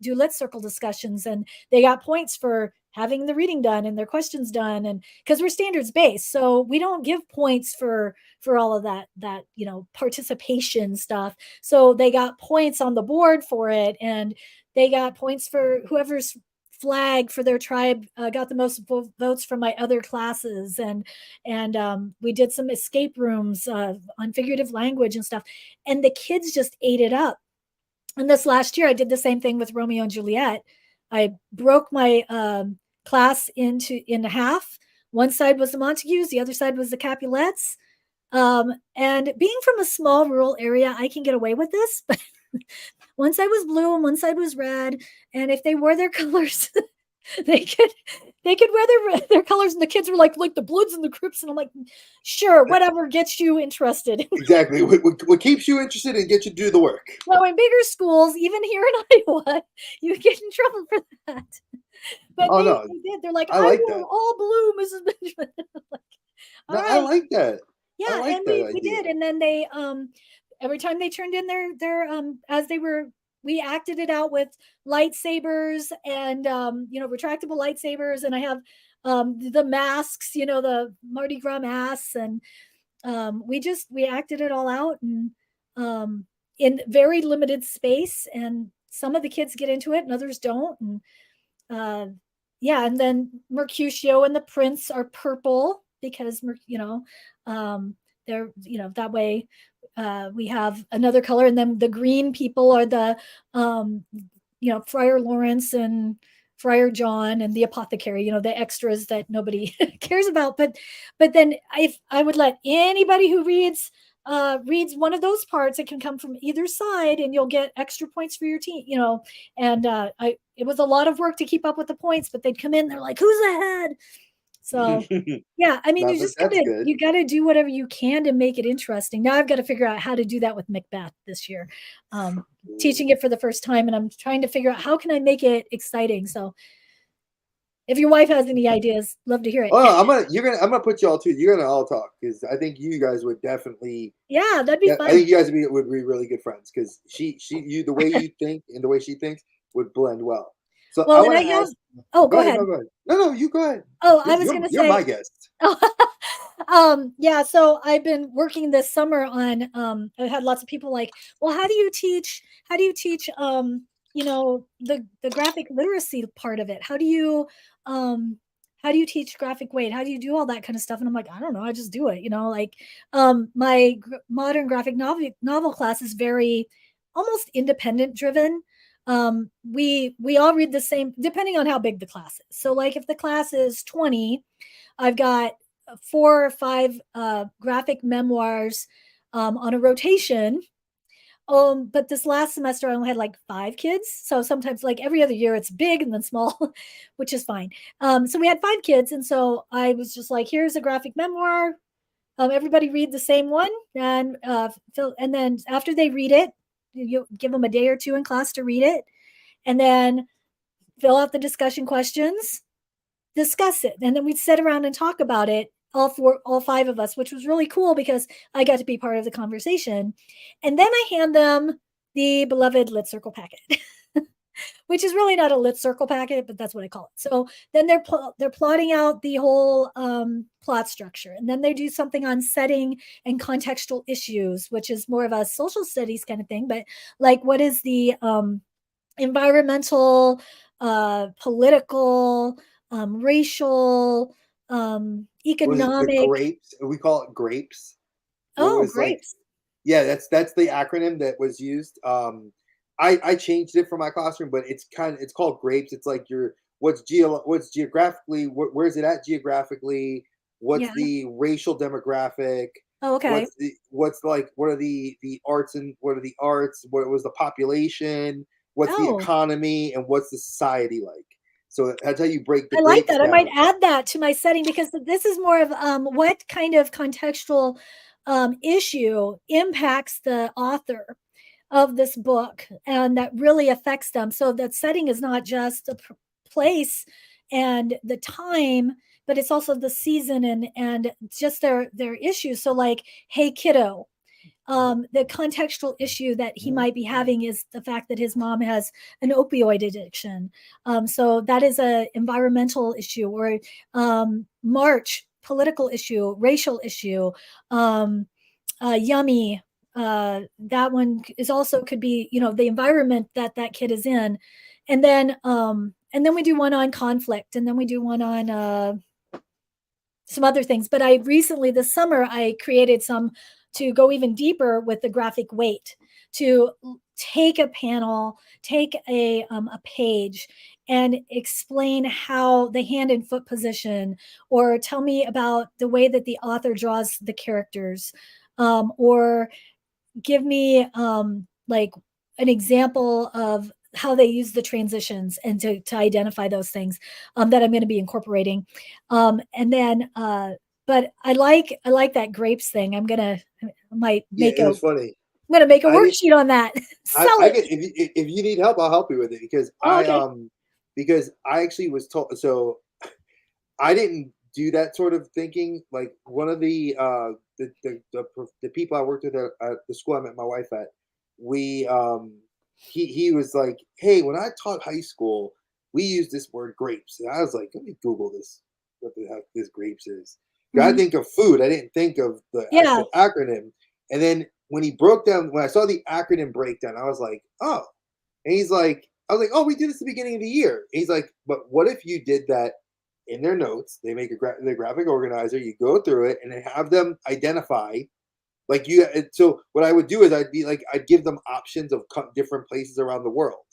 do lit circle discussions, and they got points for having the reading done and their questions done. And because we're standards based, so we don't give points for all of that participation stuff. So they got points on the board for it, and they got points for whoever's flag for their tribe got the most votes from my other classes. And we did some escape rooms on figurative language and stuff, and the kids just ate it up. And this last year I did the same thing with Romeo and Juliet. I broke my class into half. One side was the Montagues, the other side was the Capulets. And being from a small rural area, I can get away with this. But one side was blue and one side was red, and if they wore their colors, they could wear their colors. And the kids were like the Bloods and the Crips, and I'm like, sure, whatever gets you interested. Exactly. What keeps you interested and get you to do the work? Well, in bigger schools, even here in Iowa, you get in trouble for that. But Oh they no, did. They're like, I I like wore that. all blue, Mrs. Benjamin. Like, all No, I right. like that. I Yeah, like and that we idea. did. And then they every time they turned in their as they were, we acted it out with lightsabers and retractable lightsabers. And I have the masks, the Mardi Gras masks. And we acted it all out, and in very limited space. And some of the kids get into it and others don't. And uh yeah, and then Mercutio and the Prince are purple because um they're that way. We have another color, and then the green people are the um Friar Lawrence and Friar John and the apothecary, the extras that nobody cares about. But then if I would let anybody who reads one of those parts, it can come from either side, and you'll get extra points for your team. And it was a lot of work to keep up with the points, but they'd come in, they're like, who's ahead? So yeah, I mean, No, but that's good. you gotta do whatever you can to make it interesting. Now I've got to figure out how to do that with Macbeth this year. Teaching it for the first time, and I'm trying to figure out how can I make it exciting. So if your wife has any ideas, love to hear it. Oh, no, I'm gonna put you all too. You're gonna all talk because I think you guys would definitely. Yeah, that'd be Yeah, I fun. think you guys would be really good friends because the way you think and the way she thinks would blend well. So I Well, and want I to have, ask. oh, Go go ahead. ahead. No, go ahead. No, you go ahead. Oh, I You're was you're, gonna you're my say, guest. yeah, so I've been working this summer on I've had lots of people like, well, how do you teach the graphic literacy part of it? How do you teach graphic weight? How do you do all that kind of stuff? And I'm like, I don't know, I just do it, like my modern graphic novel class is very almost independent driven. We all read the same depending on how big the class is. So like if the class is 20, I've got 4 or 5 graphic memoirs on a rotation. But this last semester I only had like 5 kids. So sometimes like every other year it's big and then small, which is fine. So we had 5 kids. And so I was just like, here's a graphic memoir. Everybody read the same one. And then after they read it, you give them a day or two in class to read it. And then fill out the discussion questions, discuss it. And then we'd sit around and talk about it, all 5 of us, which was really cool because I got to be part of the conversation. And then I hand them the beloved Lit Circle packet, which is really not a Lit Circle packet, but that's what I call it. So then they're plotting out the whole plot structure, and then they do something on setting and contextual issues, which is more of a social studies kind of thing. But like, what is the environmental, political, racial, Was it the economic. grapes? We call it grapes. What Oh, was like? grapes. Yeah, that's the acronym that was used. I changed it for my classroom, but it's called grapes. It's like your what's geographically, where's it at geographically? What's Yeah. the racial demographic? Oh, okay. What are the arts, and what are the arts? What was the population? What's the Oh, economy, and what's the society like? So that's how you break the I like grapes that. I might down. add that to my setting because this is more of what kind of contextual issue impacts the author of this book and that really affects them. So that setting is not just the place and the time, but it's also the season and just their issues. So like, hey kiddo, the contextual issue that he might be having is the fact that his mom has an opioid addiction. So that is a environmental issue, or March political issue, racial issue. Yummy. That one is also could be, the environment that that kid is in, and then we do one on conflict, and then we do one on some other things. But I recently this summer I created some to go even deeper with the graphic weight, to take a panel, take a page, and explain how the hand and foot position, or tell me about the way that the author draws the characters, or give me like an example of how they use the transitions, and to identify those things that I'm going to be incorporating. And then but I like that grapes thing. I might Yeah, make it a was funny. I'm going to make a I did. worksheet on that. Sell I it. get, if you need help, I'll help you with it, Oh, okay. because I actually was told. So I didn't do that sort of thinking. Like one of the people I worked with at the school I met my wife at, we he was like, hey, when I taught high school, we used this word grapes, and I was like, let me Google this. What the heck this grapes is? I Mhm. think of food. I didn't think of the Yeah. actual acronym. And then when I saw the acronym breakdown, I was like, oh. And he's like, I was like, oh, we did this at the beginning of the year. And he's like, but what if you did that in their notes? They make the graphic organizer. You go through it and then have them identify. Like you, so what I would do is I'd give them options of different places around the world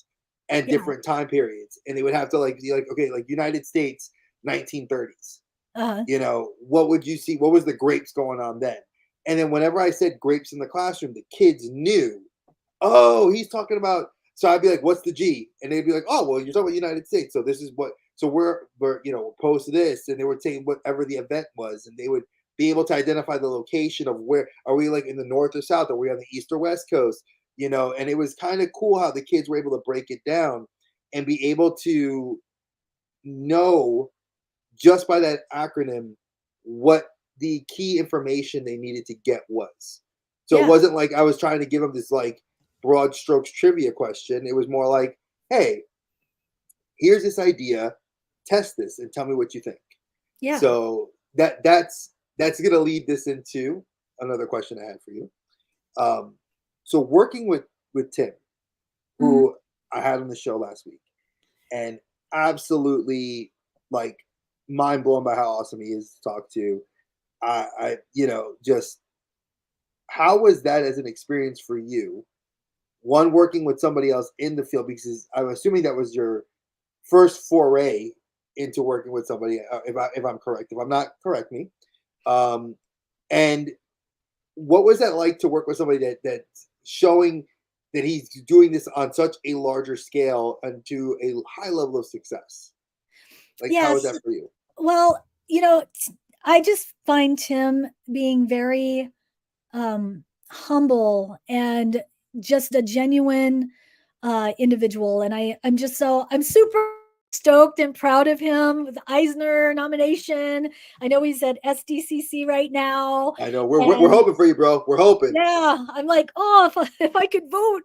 and Yeah. different time periods, and they would have to like be like, okay, like United States, 1930s. Uh-huh. What would you see? What was the grapes going on then? And then whenever I said grapes in the classroom, the kids knew, oh, he's talking about. So I'd be like, what's the G? And they'd be like, oh, well, you're talking about United States. So this is what, so we're opposed to this. And they would say whatever the event was, and they would be able to identify the location of where, are we like in the north or south? Are we on the east or west coast? And it was kind of cool how the kids were able to break it down and be able to know just by that acronym what the key information they needed to get was. So it Yeah. wasn't like I was trying to give them this like broad strokes trivia question. It was more like, hey, here's this idea, test this and tell me what you think. Yeah. So that's gonna lead this into another question I had for you. Um, so working with Tim, Mhm. who I had on the show last week, and absolutely like mind blown by how awesome he is to talk to. Just how was that as an experience for you? One, working with somebody else in the field, because I'm assuming that was your first foray into working with somebody. If I'm correct, if I'm not, correct me. Um, and what was that like to work with somebody that's showing that he's doing this on such a larger scale and to a high level of success. Like, how is Yes. that for you? Well, I just find Tim being very humble and just a genuine individual. And I'm super stoked and proud of him with the Eisner nomination. I know he's at SDCC right now. I know we're hoping for you, bro. We're hoping. Yeah, I'm like, oh, if I could vote.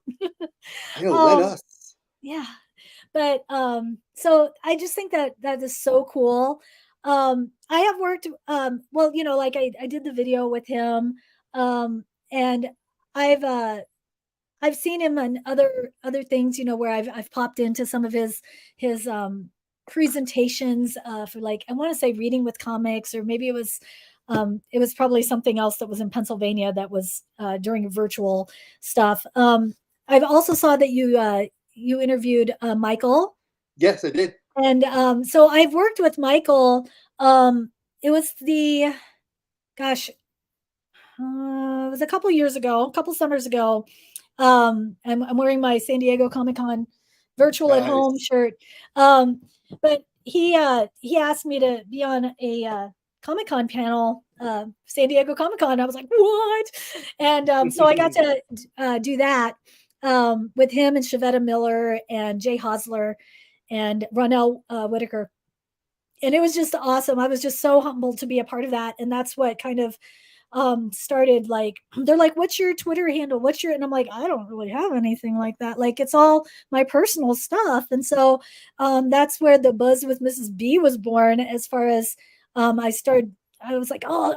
I know. Let um, us. yeah, but so I just think that is so cool. I have worked well, like I did the video with him, and I've uh I've seen him on other things, where I've popped into some of his presentations for, like, I want to say Reading with Comics, or maybe it was probably something else that was in Pennsylvania that was during virtual stuff. I've also saw that you interviewed Michael. Yes, I did. And so I've worked with Michael. It was it was a couple years ago, a couple summers ago. I'm wearing my San Diego Comic-Con virtual at home Nice. shirt. But he asked me to be on a Comic-Con panel, San Diego Comic-Con. I was like, what? And so I got to do that with him and Shavetta Miller and Jay Hosler and Ronell Whitaker. And it was just awesome. I was just so humbled to be a part of that. And that's what kind of started, like, they're like, what's your Twitter handle? And I'm like, I don't really have anything like that. Like, it's all my personal stuff. And so that's where the Buzz with Mrs. B was born. As far as I was like, oh,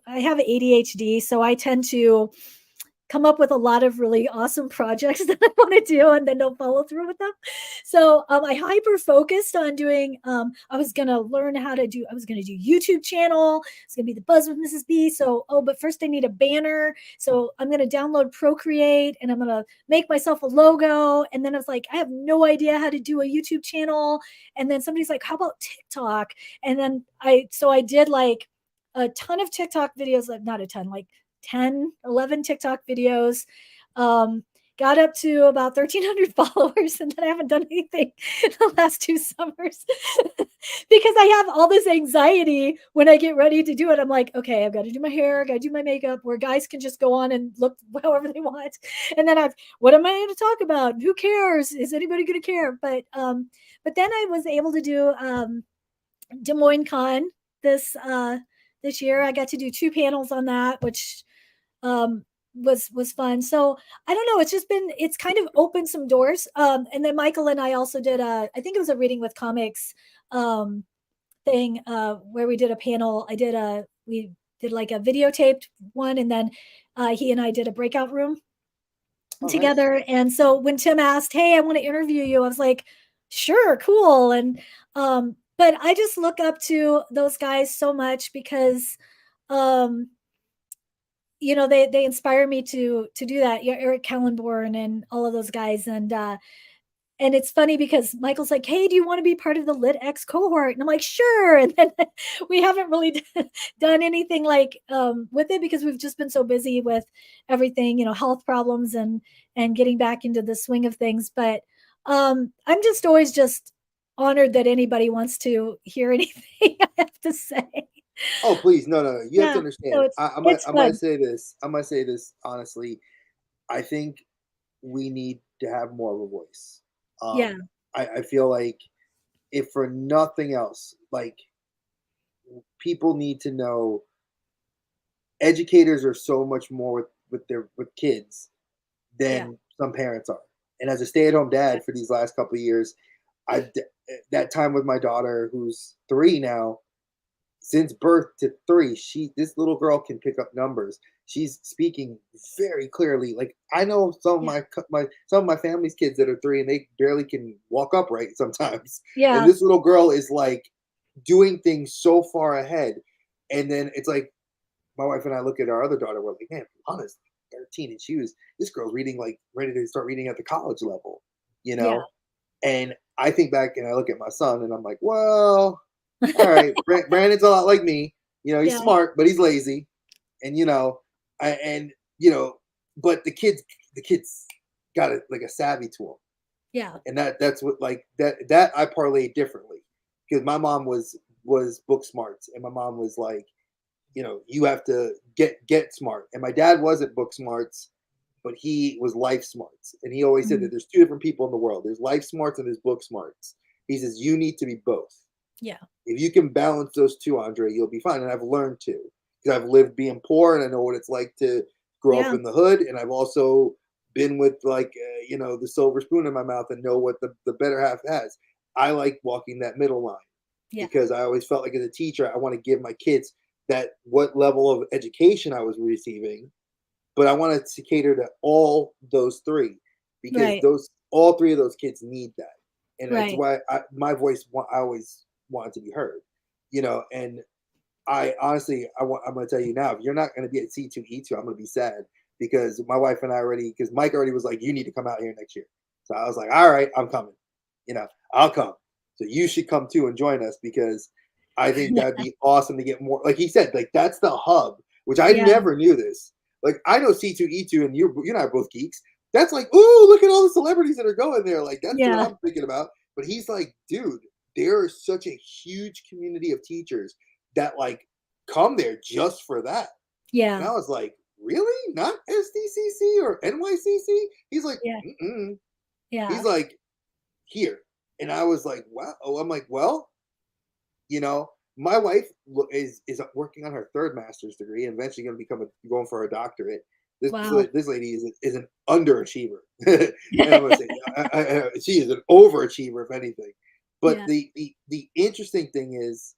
I have ADHD. So I tend to come up with a lot of really awesome projects that I want to do and then don't follow through with them. So I hyper focused on doing, I was going to do YouTube channel. It's going to be the Buzz with Mrs. B. So, but first I need a banner. So I'm going to download Procreate and I'm going to make myself a logo. And then I was like, I have no idea how to do a YouTube channel. And then somebody's like, how about TikTok? And then I did like a ton of TikTok videos, not a ton, like 10, 11 TikTok videos, got up to about 1,300 followers, and then I haven't done anything the last 2 summers because I have all this anxiety when I get ready to do it. I'm like, okay, I've got to do my hair, I got to do my makeup, where guys can just go on and look however they want. And then what am I going to talk about? Who cares? Is anybody going to care? But then I was able to do Des Moines Con this year. I got to do 2 panels on that, which was fun. So I don't know. It's kind of opened some doors. And then Michael and I also did I think it was a Reading with Comics thing where we did a panel. We did like a videotaped one, and then he and I did a breakout room together. Nice. And so when Tim asked, hey, I want to interview you, I was like, sure, cool. And but I just look up to those guys so much because they inspire me to do that. Eric Kallenborn and all of those guys. And it's funny because Michael's like, hey, do you want to be part of the Lit X cohort? And I'm like, sure. And then we haven't really done anything like with it because we've just been so busy with everything, health problems and getting back into the swing of things. But I'm just always just honored that anybody wants to hear anything I have to say. Oh, please. No. You have to understand. So I might say this honestly. I think we need to have more of a voice. Yeah. I feel like, if for nothing else, like, people need to know educators are so much more with kids than some parents are. And as a stay-at-home dad for these last couple of years, that time with my daughter, who's 3 now, since birth to 3, this little girl can pick up numbers. She's speaking very clearly. Like, I know some of my family's kids that are 3 and they barely can walk upright sometimes. Yeah. And this little girl is like doing things so far ahead. And then it's like, my wife and I look at our other daughter, we're like, man, Hannah's 13 and this girl's reading, like, ready to start reading at the college level, Yeah. And I think back and I look at my son and I'm like, well, all right, Brandon's a lot like me. He's smart, but he's lazy. And but the kids got a like a savvy to them. Yeah. And that's what like that I parlayed differently because my mom was book smarts, and my mom was like, you know, you have to get smart, and my dad wasn't book smarts, but he was life smarts, and he always said Mhm. that there's two different people in the world. There's life smarts and there's book smarts. He says you need to be both. Yeah. If you can balance those two, Andre, you'll be fine. And I've learned to because I've lived being poor and I know what it's like to grow up Yeah. in the hood. And I've also been with like, you know, the silver spoon in my mouth and know what the better half has. I like walking that middle line Yeah. because I always felt like as a teacher, I want to give my kids that what level of education I was receiving, but I wanted to cater to all those three because Right. those all three of those kids need that, and that's Right. why my voice I always wanted to be heard, you know. And I honestly I'm going to tell you now, if you're not going to be at C2E2, I'm going to be sad because my wife and I already because Mike already was like, you need to come out here next year. So I was like, all right, I'm coming. You know, I'll come. So you should come too and join us because I think that'd be awesome to get more. Like he said, like that's the hub, which I Yeah. never knew this. Like I know C2E2, and you and I are both geeks. That's like, ooh, look at all the celebrities that are going there. Like that's what Yeah. I'm thinking about. But he's like, dude, there is such a huge community of teachers that like come there just for that. And Yeah. I was like, really? Not SDCC or NYCC? He's like, Yeah. mm-mm. He's Yeah. like, here. And I was like, wow. Oh, I'm like, well, you know, my wife is working on her third master's degree and eventually going to going for her doctorate. Wow. This lady is an underachiever, and I'm going to say she is an overachiever if anything. But Yeah. the interesting thing is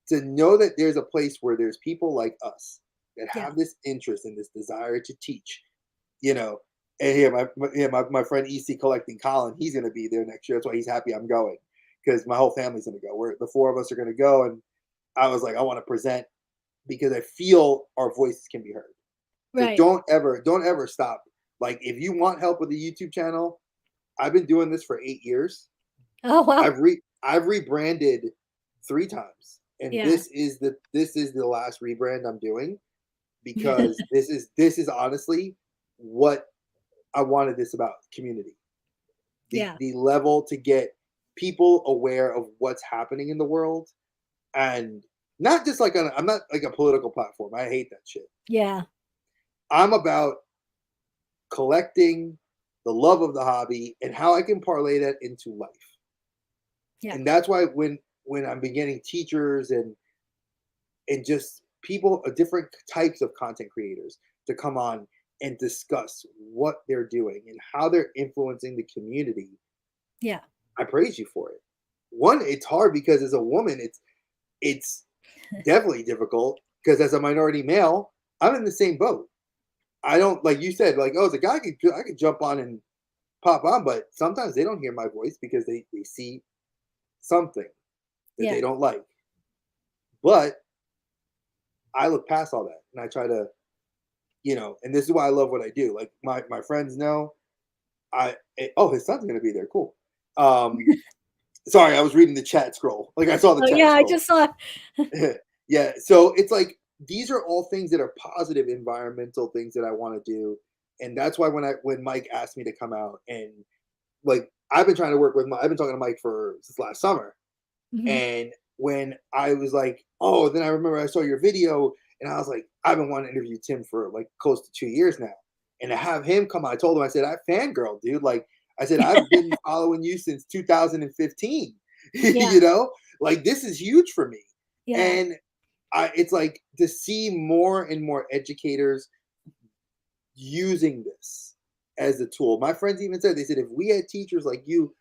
to know that there's a place where there's people like us that Yeah. have this interest and this desire to teach, you know. And here, my friend EC collecting Colin, he's going to be there next year. That's why he's happy I'm going because my whole family's going to go. We're the four of us are going to go, and I was like, I want to present because I feel our voices can be heard. So Right. don't ever stop. Like if you want help with the YouTube channel, I've been doing this for 8 years. Oh wow. I've rebranded 3 times, and Yeah. this is the last rebrand I'm doing because this is honestly what I wanted this about community. Yeah. The level to get people aware of what's happening in the world and not just like I'm not like a political platform. I hate that shit. Yeah. I'm about collecting the love of the hobby and how I can parlay that into life. Yeah. And that's why when I'm beginning teachers and just people different types of content creators to come on and discuss what they're doing and how they're influencing the community, Yeah. I praise you for it. One, it's hard because as a woman, it's definitely difficult because as a minority male, I'm in the same boat. I don't like you said, like, oh, as a guy I could jump on and pop on, but sometimes they don't hear my voice because they see something that Yeah. they don't like. But I look past all that and I try to, you know, and this is why I love what I do. Like my friends know oh, his son's gonna be there. Cool. Um sorry, I was reading the chat scroll. Like I saw the Oh chat yeah, I scroll. just saw. Yeah. So it's like these are all things that are positive environmental things that I want to do. And that's why when Mike asked me to come out and like I've been trying to work with I've been talking to Mike for since last summer. Mhm. And when I was like, oh, then I remember I saw your video and I was like, I've been wanting to interview Tim for like close to 2 years now. And to have him come on, I told him, I said, I fangirl, dude. Like I said, I've been following you since 2015. Yeah. You know, like this is huge for me. Yeah. And it's like to see more and more educators using this as a tool. My friends even said, they said, if we had teachers like you,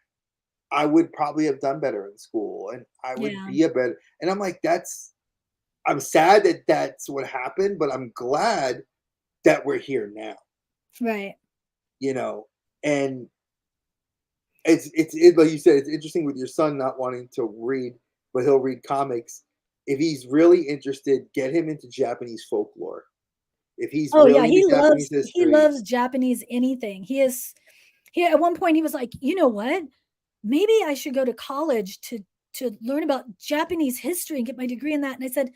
I would probably have done better in school and I would Yeah. be a better. And I'm like, I'm sad that that's what happened, but I'm glad that we're here now, Right. you know, and like you said, it's interesting with your son not wanting to read, but he'll read comics. If he's really interested, get him into Japanese folklore. If he's Oh yeah, really into Japanese he history, loves Japanese anything. He at one point he was like, "You know what? Maybe I should go to college to learn about Japanese history and get my degree in that." And I said,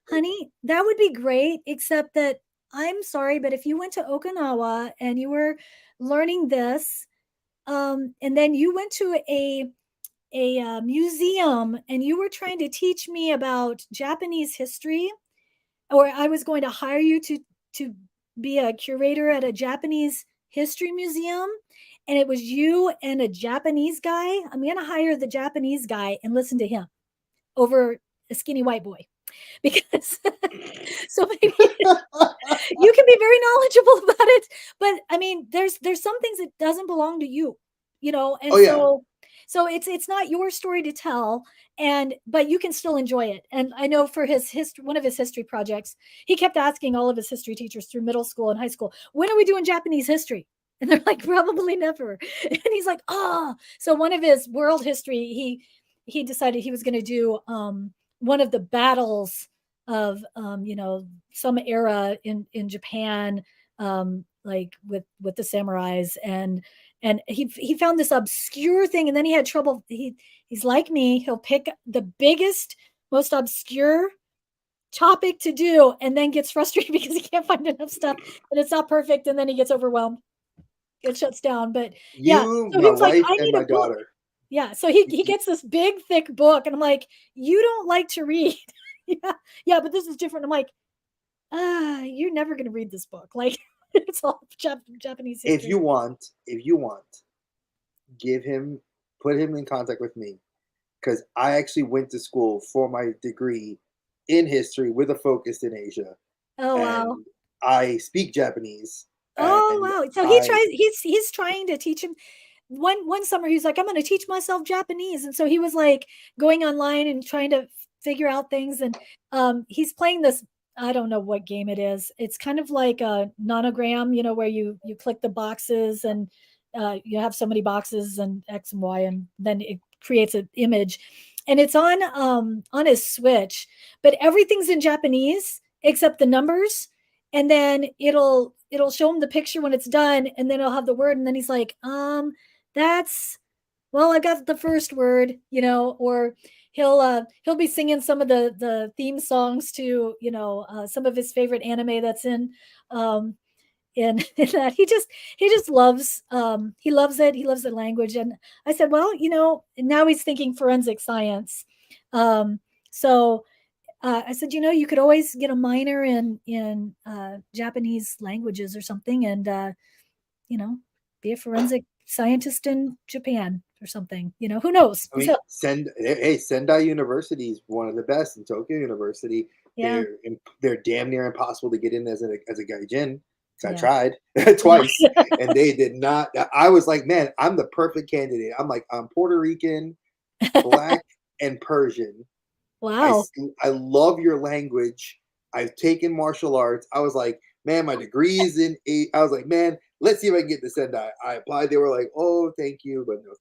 "Honey, that would be great, except that I'm sorry, but if you went to Okinawa and you were learning this, and then you went to a museum and you were trying to teach me about Japanese history, or I was going to hire you to be a curator at a Japanese history museum, and it was you and a Japanese guy, I'm going to hire the Japanese guy and listen to him over a skinny white boy because so maybe you can be very knowledgeable about it, but I mean there's some things that doesn't belong to you, and Oh yeah. so it's not your story to tell, and but you can still enjoy it. And I know for his history, one of his history projects, he kept asking all of his history teachers through middle school and high school, when are we doing Japanese history? And they're like, probably never. And he's like, oh. So one of his world history, he decided he was going to do one of the battles of some era in Japan, like with the samurais, and he found this obscure thing, and then he had trouble. He's like me, he'll pick the biggest, most obscure topic to do and then gets frustrated because he can't find enough stuff and it's not perfect, and then he gets overwhelmed, it shuts down. But yeah, You, so my he's like, wife, I and need a my book. daughter. Yeah, so he gets this big thick book, and I'm like, you don't like to read. Yeah, yeah, but this is different. I'm like, you're never gonna read this book. Like, it's all Japanese If history. you want, give him, put him in contact with me, because I actually went to school for my degree in history with a focus in Asia, Oh wow. and I speak Japanese, Oh and wow. So he I tries. He's trying to teach him. One summer he's like, I'm going to teach myself Japanese, and so he was like going online and trying to figure out things. And he's playing this. I don't know what game it is. It's kind of like a nonogram, where you click the boxes, and you have so many boxes and X and Y, and then it creates an image. And it's on his Switch, but everything's in Japanese except the numbers, and then it'll show him the picture when it's done, and then it'll have the word, and then he's like, that's, well, I got the first word, or he'll be singing some of the theme songs to, some of his favorite anime that's um in that. He just loves, he loves it, he loves the language. And I said, well, now he's thinking forensic science. So I said, you could always get a minor in Japanese languages or something, and you know, be a forensic scientist in Japan or something. Who knows? I So mean, Sendai University is one of the best, in Tokyo University. yeah, They're damn near impossible to get in as a gaijin. So I yeah, tried twice, and they did not. I was like, man, I'm the perfect candidate. I'm like, I'm Puerto Rican, black, and Persian. I wow. I love your language. I've taken martial arts. I was like, man, my degree's in eight. I was like, man, let's see if I can get to Sendai. I applied. They were like, oh, thank you, but no.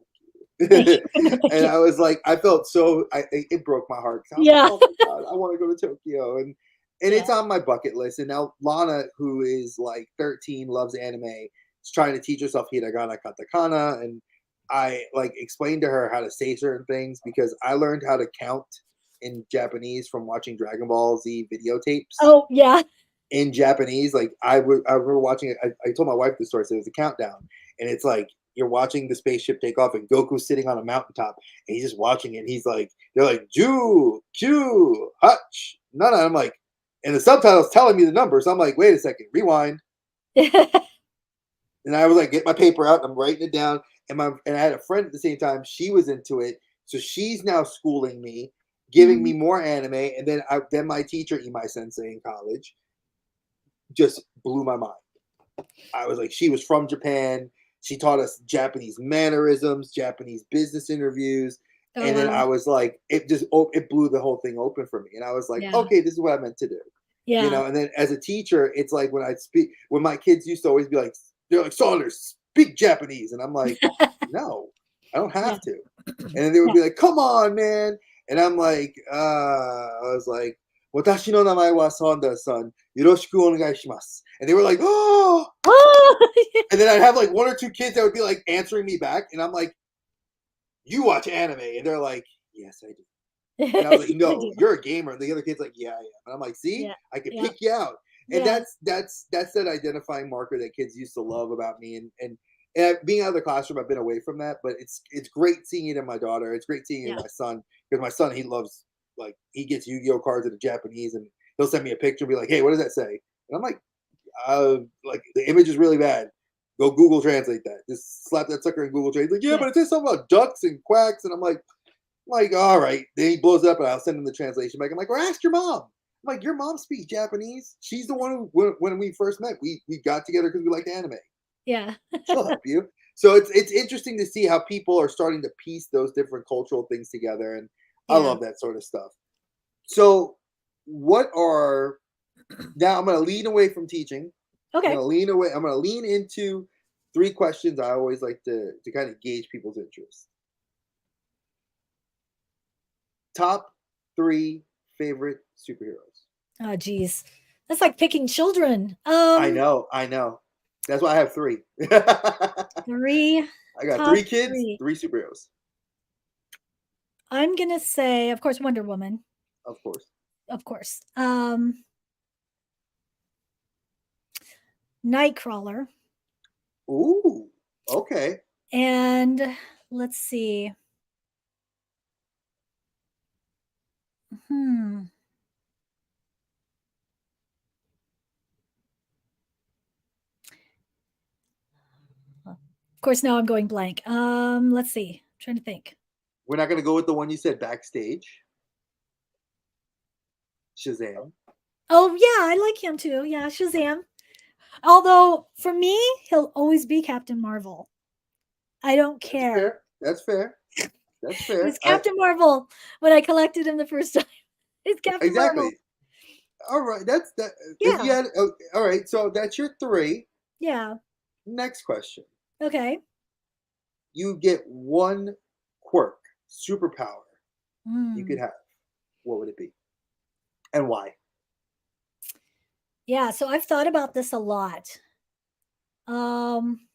Thank you. Thank And you. I was like, I felt so. It broke my heart. I was like, Yeah, oh my god, I want to go to Tokyo, and yeah. it's on my bucket list. And now Lana, who is like 13, loves anime. Is trying to teach herself hiragana, katakana, and I like explained to her how to say certain things because I learned how to count in Japanese from watching Dragon Ball Z videotapes Oh yeah. in Japanese. Like I remember watching it. I told my wife the story. So it was a countdown, and it's like you're watching the spaceship take off, and Goku's sitting on a mountaintop, and he's just watching it. And he's like, they're like, Ju, Q, Hutch, Nana. I'm like, and the subtitles telling me the numbers. I'm like, wait a second, rewind. And I was like, get my paper out. And I'm writing it down. And I had a friend at the same time. She was into it, so she's now schooling me, giving me Mhm. more anime. And then my teacher, Imai Sensei in college, just blew my mind. I was like, she was from Japan. She taught us Japanese mannerisms, Japanese business interviews. Oh And then I wow. was like, it blew the whole thing open for me. And I was like, Yeah. okay, this is what I meant to do. Yeah. And then as a teacher, it's like when my kids used to always be like, they're like, Saunders, speak Japanese. And I'm like, no, I don't Yeah. have to. And then they would Yeah. be like, come on, man. And I'm like, I was like, Watashi no namae wa Saunders-san. Yoroshiku onegaishimasu. And they were like, oh. Oh, And then I'd have like one or two kids that would be like answering me back. And I'm like, you watch anime. And they're like, yes, I do. And I was like, I no, do. you're a gamer. And the other kid's like, yeah, I am. And I'm like, see, Yeah. I can Yeah. pick you out. And Yeah. that's that identifying marker that kids used to love about me. And being out of the classroom, I've been away from that, but it's great seeing it in my daughter. It's great seeing it in Yeah. my son, because my son, he loves, like, he gets Yu-Gi-Oh cards in the Japanese, and he'll send me a picture and be like, "Hey, what does that say?" And I'm like, the image is really bad. Go Google Translate that. Just slap that sucker in Google Translate. Like, yeah, Yeah. but it says something about ducks and quacks, and I'm like, all right. Then he blows up, and I'll send him the translation back. I'm like, or ask your mom. I'm like, your mom speaks Japanese. She's the one who, when we first met, we got together because we liked anime. Yeah. She'll help you. So it's interesting to see how people are starting to piece those different cultural things together, and I Yeah. love that sort of stuff. So, what are now? I'm going to lean away from teaching. I'm Okay. going to lean away. I'm going to lean into 3 questions I always like to kind of gauge people's interest. Top 3 favorite superheroes. Oh, geez. That's like picking children. I know. That's why I have 3. I 3, got top 3 kids, 3. 3 superheroes. I'm gonna say, of course, Wonder Woman. Of course. Of course. Nightcrawler. Ooh. Okay. And let's see. Hmm. Of course, now I'm going blank. Let's see. I'm trying to think. We're not going to go with the one you said backstage. Shazam. Oh, yeah, I like him too. Yeah, Shazam. Although for me, he'll always be Captain Marvel. I don't That's care. fair. That's fair. That's He fair. was Captain Marvel when I collected him the first time. It's Captain Marvel. Exactly. All right. That's that. If you Yeah. had, all right. So that's your 3. Yeah. Next question. Okay. You get 1 quirk, superpower you could Mm. have. What would it be? And why? Yeah, so I've thought about this a lot. Um,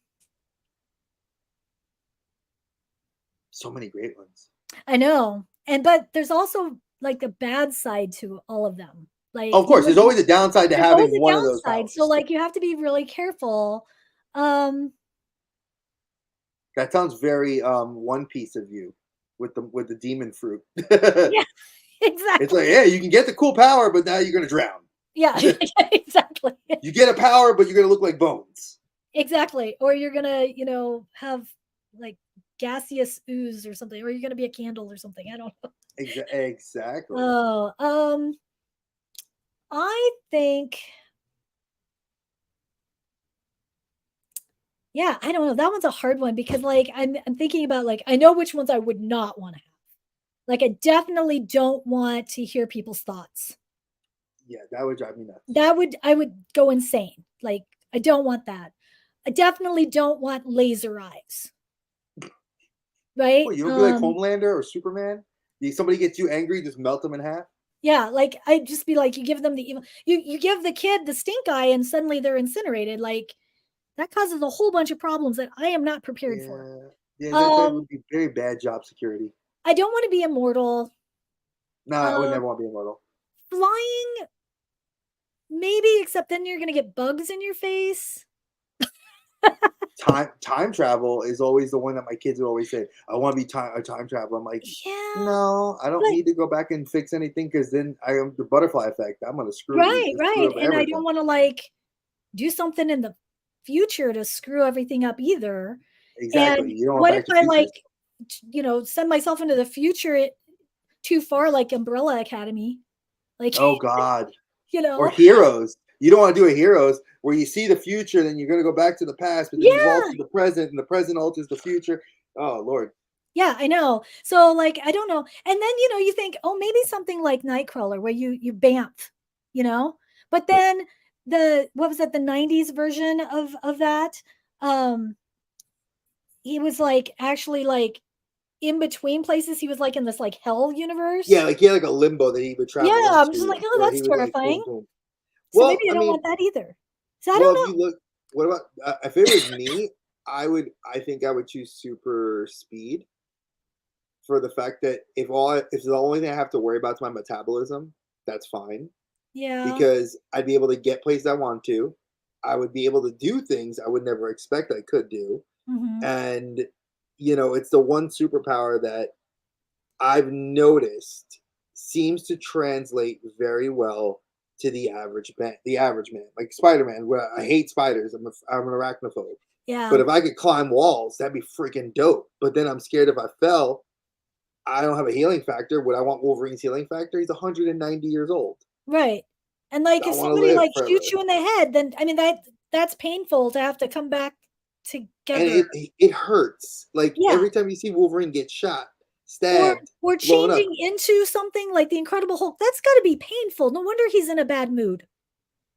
So many great ones. I know. But there's also like the bad side to all of them. Like, Of course, there's always a downside to there's always having a one of those downside. So powers. like you have to be really careful. Um, That sounds very One Piece of you with the demon fruit. yeah, It's exactly. like, yeah, you can get the cool power, but now you're gonna drown. Yeah, exactly. You get a power, but you're gonna look like bones. Exactly. Or you're gonna, have like gaseous ooze or something, or you're gonna be a candle or something. I don't know. Exactly. Oh, I think, yeah, I don't know. That one's a hard one because like I'm thinking about like I know which ones I would not want to have. Like I definitely don't want to hear people's thoughts. Yeah, that would drive me nuts. I would go insane. Like I don't want that. I definitely don't want laser eyes. Right? Well, you don't be like Homelander or Superman. Somebody gets you angry, just melt them in half. Yeah, like I'd just be like, you give them the evil, you give the kid the stink eye, and suddenly they're incinerated. Like that causes a whole bunch of problems that I am not prepared for. Yeah, that would be very bad job security. I don't want to be immortal. No, I would never want to be immortal. Flying, maybe, except then you're gonna get bugs in your face. Time travel is always the one that my kids would always say, I want to be a time traveler. I'm like, Yeah, no, I don't but need to go back and fix anything, because then I am the butterfly effect. I'm gonna screw right, up and I everything. don't want to like do something in the future to screw everything up either. Exactly. And You don't want what if back to I futures. like, send myself into the future too far, like Umbrella Academy, like Oh God. you Or know, Heroes. You don't want to do a Heroes where you see the future, then you're going to go back to the past, but then you've yeah, altered the present, and the present alters the future. Oh Lord. yeah, I know. So like I don't know. And then you think, oh, maybe something like Nightcrawler where you bamf, you know? But then what was it, the 90s version of that? Um he was like actually like in between places. He was like in this like hell Yeah, universe. like he had like a limbo that he would Yeah, travel I'm just like, into, oh, where he that's would like boom, terrifying. boom. So Well, maybe I I don't mean, want that either. So I well, if don't you know. look, what about if it was me, I think I would choose super speed, for the fact that if the only thing I have to worry about is my metabolism, that's fine. Yeah. because I'd be able to get places I want to. I would be able to do things I would never expect I could do. Hmm. And, it's the one superpower that I've noticed seems to translate very well to the average man. The average man, like Spider-Man. Where I hate spiders. I'm an arachnophobe. Yeah. But if I could climb walls, that'd be freaking dope. But then I'm scared if I fell, I don't have a healing factor. Would I want Wolverine's healing factor? He's 190 years old. Right. And like I if want to somebody live like shoots forever. you in the head, then I mean that's painful to have to come back And together. it hurts. Like Yeah. every time you see Wolverine get shot, Or stabbed, or blown up. changing into something like the Incredible Hulk. That's got to be painful. No wonder he's in a bad mood.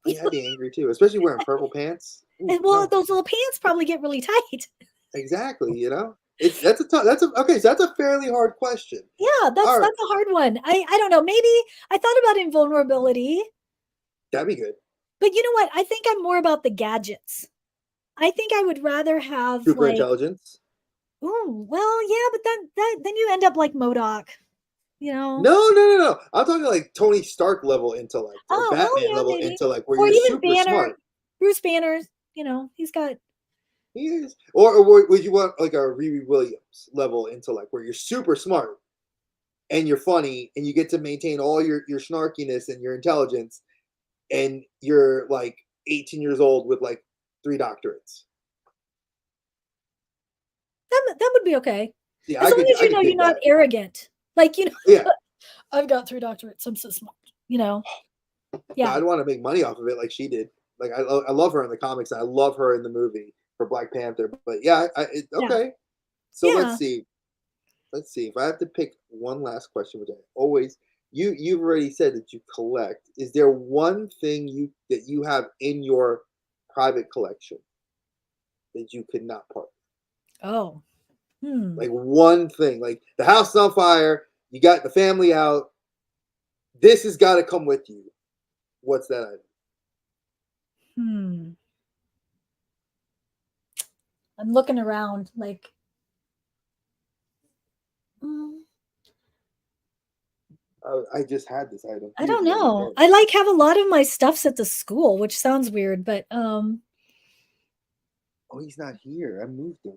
Yeah, I'd be angry too, especially wearing purple pants. Ooh, And well, no. those little pants probably get really tight. Exactly, It's that's a tough that's a okay, so that's a fairly hard question. Yeah, that's All right, a hard one. I don't know. Maybe I thought about invulnerability, that'd be good. but you know what? I think I'm more about the gadgets. I think I would rather have Super like, intelligence. oh, well, yeah, but then you end up like Modoc, you know. No, no, no, no. I'm talking like Tony Stark level intellect or Oh, well, Batman yeah, level maybe. intellect where Or you're even super Banner, smart. Bruce Banner, he's got. He is. Or would you want like a Riri Williams level intellect where you're super smart and you're funny and you get to maintain all your snarkiness and your intelligence and you're like 18 years old with like 3 doctorates. That would be okay. Yeah, As long as I you could know you're dig not that. arrogant. Like, Yeah. I've got 3 doctorates. I'm so smart, you know. No, Yeah. I'd want to make money off of it like she did. Like I love her in the comics. And I love her in the movie for Black Panther. But yeah, Yeah. okay. So let's Yeah. see. Let's see if I have to pick one last question, which I always you've already said that you collect. Is there one thing that you have in your private collection that you could not part? Oh. Hmm. Like one thing, like the house is on fire, you got the family out. This has got to come with you. What's that item? Hmm. I'm looking around like, mm, I just had this item. I He was don't right know. there. I like have a lot of my stuffs at the school, which sounds weird, but Oh, he's not here. I moved him.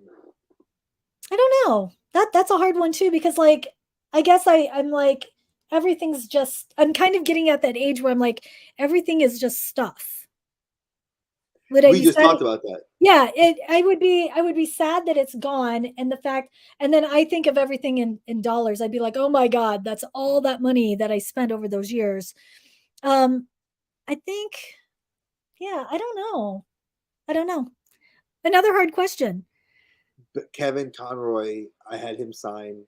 I don't know. That's a hard one too because like I guess I'm like everything's just I'm kind of getting at that age where I'm like everything is just stuff. Would I We be just sad? talked about that. Yeah, I would be sad that it's gone and the fact and then I think of everything in dollars. I'd be like, "Oh my god, that's all that money that I spent over those years." Um I think yeah, I don't know. I don't know. Another hard question. But Kevin Conroy, I had him sign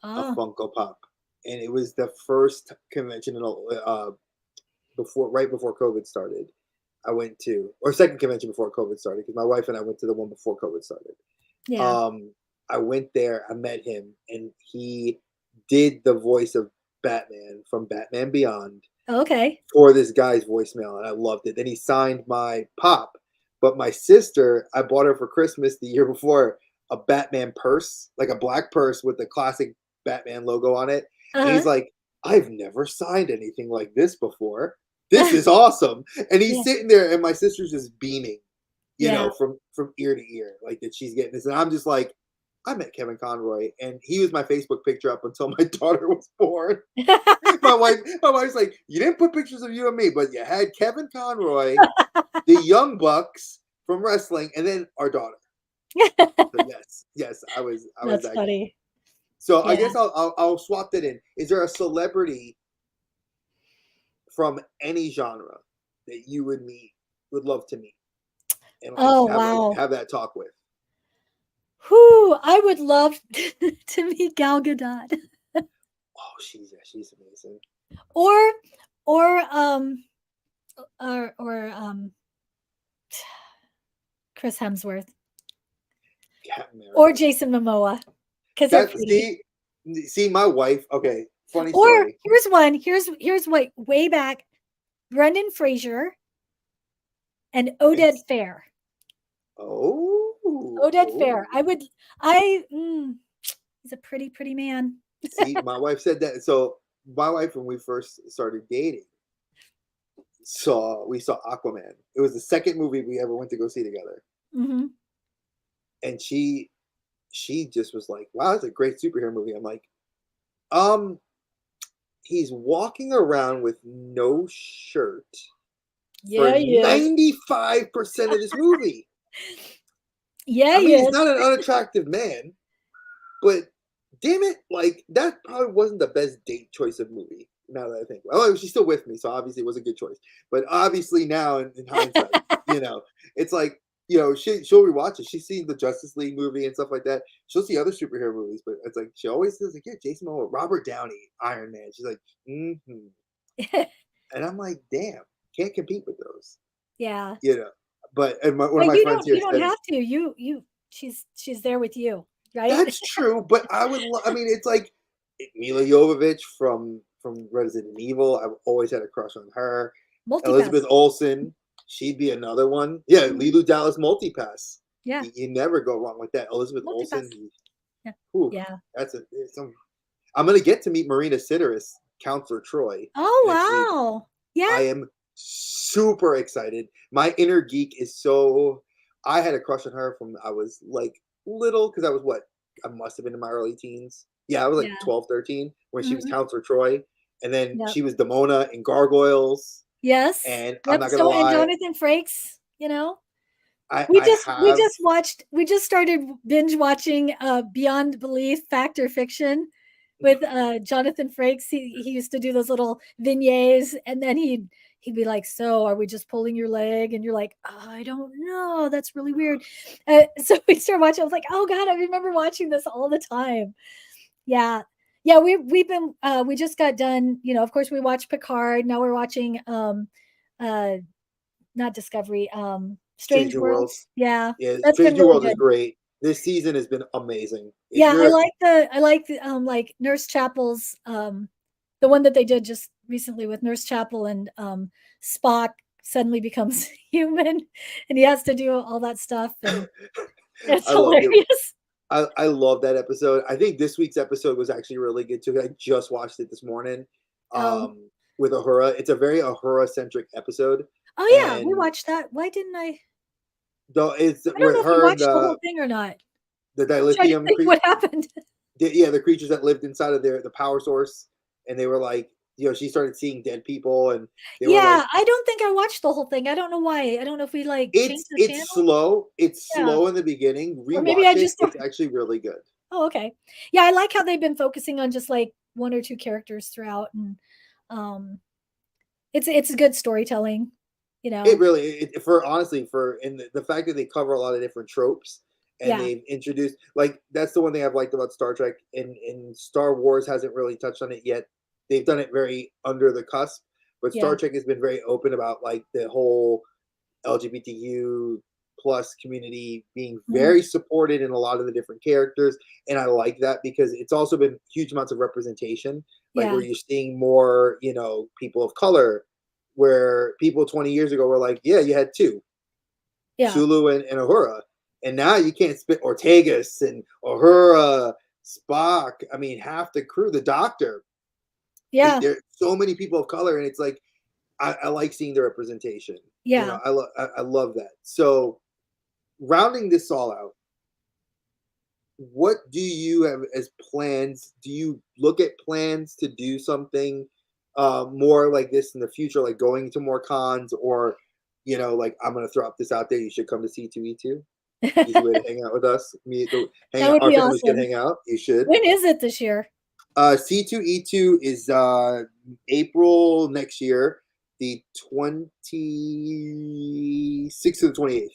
a Ah, Funko Pop, and it was the first convention right before COVID started. I went to, or second convention before COVID started, because my wife and I went to the one before COVID started. yeah. Um, I went there, I met him, and he did the voice of Batman from Batman Beyond Okay. for this guy's voicemail, and I loved it. Then he signed my pop, but my sister, I bought her for Christmas the year before a Batman purse, like a black purse with the classic Batman logo on it. And Uh-huh. he's like, I've never signed anything like this before. This is awesome. And he's Yeah. sitting there, and my sister's just beaming, Yeah. from ear to ear, like that she's getting this. And I'm just like, I met Kevin Conroy, and he was my Facebook picture up until my daughter was born. My wife's like, you didn't put pictures of you and me, but you had Kevin Conroy, the Young Bucks from wrestling, and then our daughter. So yes, I was That's that guy. funny. So I Yeah. guess I'll swap that in. Is there a celebrity from any genre that you would love to meet, and Oh, wow. have that talk with? Whoo, I would love to meet Gal Gadot. Oh, she's amazing. Or or or Chris Hemsworth Captain or America. Jason Momoa because they're That pretty. see my wife. Okay, funny Or story. here's one. Here's what way back. Brendan Fraser and Oded It's, Fair. Oded Fair. oh. He's a pretty man. See, my wife said that. So my wife, when we first started dating, saw Aquaman. It was the second movie we ever went to go see together, Mm-hmm. and she just was like, "Wow, that's a great superhero movie." I'm like, um, he's walking around with no shirt for Yeah, he is. 95% of this movie. Yeah, I he mean, he's is. not an unattractive man, but damn it, like that probably wasn't the best date choice of movie. Now that I think, well, she's still with me, so obviously it was a good choice. But obviously now, in hindsight, it's like she'll rewatch it. She's seen the Justice League movie and stuff like that. She'll see other superhero movies, but it's like she always says like, "Yeah, Jason Momoa, Robert Downey, Iron Man." She's like, "Mm-hmm," and I'm like, "Damn, can't compete with those." Yeah. You know. But one of But my friends here you don't said, have to. She's there with you, right? "That's true," but I would. I mean, it's like Mila Jovovich from Resident Evil. I've always had a crush on her. Multipass. Elizabeth Olsen, she'd be another one. Yeah, Mhm. Lilu Dallas Multipass. Yeah. You never go wrong with that. Elizabeth Multipass. Olsen. Yeah. Whew, Yeah. I'm gonna get to meet Marina Sideris, Counselor Troy, Oh, next week. wow. Yeah. I am super excited. My inner geek is so. I had a crush on her from I was like little because I was what I must have been in my early teens. Yeah, I was like Yeah. 12, 13 when she was Mhm. Counselor Troy, and then Yep. she was Demona in Gargoyles. Yes. And I'm Yep. not gonna So, and lie, Jonathan Frakes, I have we just started binge watching Beyond Belief Fact or Fiction with Jonathan Frakes. He used to do those little vignettes, and then he'd be like, "So, are we just pulling your leg?" And you're like, oh, "I don't know. That's really weird." So we started watching. I was like, "Oh God, I remember watching this all the time." Yeah, yeah. We've been we just got done. Of course, we watched Picard. Now we're watching uh not Discovery, Strange Strange New Worlds. Worlds. Yeah, Yeah, that's been Strange New really Worlds is good. great. This season has been amazing. If Yeah, you're I like the like Nurse Chapel's the one that they did just recently with Nurse Chapel and Spock suddenly becomes human and he has to do all that stuff and it's I love it. hilarious. I love that episode. I think this week's episode was actually really good too. I just watched it this morning Oh, with Ahura. It's a very Ahura centric episode, oh yeah, we and watched that. Why didn't though it's I don't know with if we her and watched the whole thing or not. the I'm trying to dilithium think what happened. the creatures that lived inside of the power source, and they were like, she started seeing dead people, and they were Yeah, like, I don't think I watched the whole thing. I don't know why. I don't know if we like changed the it's channel. slow. It's Yeah. slow in the beginning. Or maybe I Rewatch it. just It's actually really good. Oh, okay. Yeah, I like how they've been focusing on just like one or two characters throughout and um it's good storytelling, you It know. really, for honestly, for and the fact that they cover a lot of different tropes, and Yeah. they've introduced like that's the one thing I've liked about Star Trek, and Star Wars hasn't really touched on it yet. They've done it very under the cusp, but Yeah. Star Trek has been very open about like the whole LGBTQ plus community being Mhm. very supported in a lot of the different characters, and I like that because it's also been huge amounts of representation, like Yeah. where you're seeing more, people of color, where people 20 years ago were like, yeah, you had two, Yeah. Sulu and Uhura, and now you can't spit Ortegas and Uhura, Spock. I mean, half the crew, the Doctor. Yeah. There are so many people of color, and it's like I like seeing the representation. Yeah. I love that. So rounding this all out, what do you have as plans? Do you look at plans to do something more like this in the future, like going to more cons, or like I'm gonna throw up this out there. You should come to C2E2. Easy way to hang out with us. Hang That out. would Our be families can awesome. hang out. You should. When is it this year? C2E2 is April next year, the 26th to the 28th.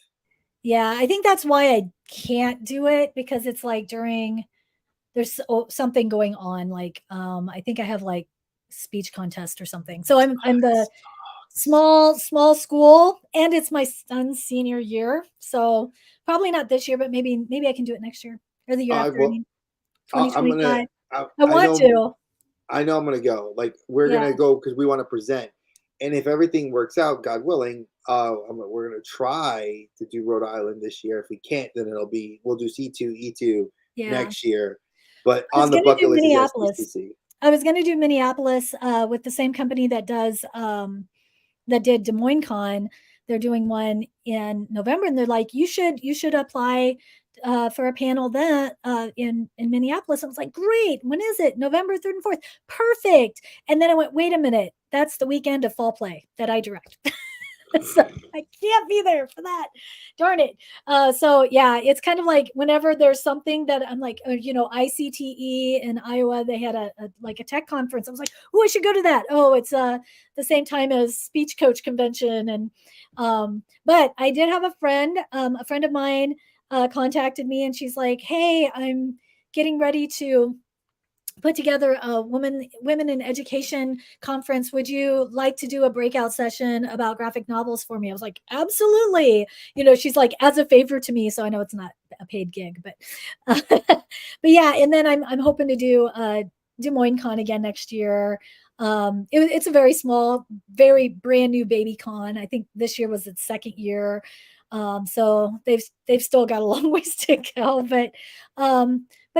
Yeah, I think that's why I can't do it because it's like there's something going on like I think I have like speech contest or something. So I'm the small school and it's my son's senior year. So probably not this year, but maybe I can do it next year or the year after. I Well, mean, I'm gonna. 2025. I want to. I know I'm gonna go. Like we're Yeah. gonna go because we want to present, and if everything works out, God willing, we're gonna try to do Rhode Island this year. If we can't, then we'll do C2E2 Yeah. next year. But I was on the gonna bucket do list is Minneapolis. SDCC. I was gonna do Minneapolis with the same company that does that did Des Moines Con. They're doing one in November, and they're like, you should apply for a panel then in Minneapolis. I was like, great. When is it? November 3rd and 4th. Perfect. And then I went, wait a minute. That's the weekend of fall play that I direct. So I can't be there for that. Darn it. So yeah, it's kind of like whenever there's something that I'm like, ICTE in Iowa, they had a like a tech conference. I was like, oh, I should go to that. Oh, it's the same time as speech coach convention. And but I did have a friend of mine contacted me, and she's like, hey, I'm getting ready to put together a women in education conference. Would you like to do a breakout session about graphic novels for me? I was like, absolutely. She's like, as a favor to me. So I know it's not a paid gig, but but yeah. And then I'm hoping to do Des Moines Con again next year. It's a very small, very brand new baby con. I think this year was its second year. So they've still got a long ways to go, but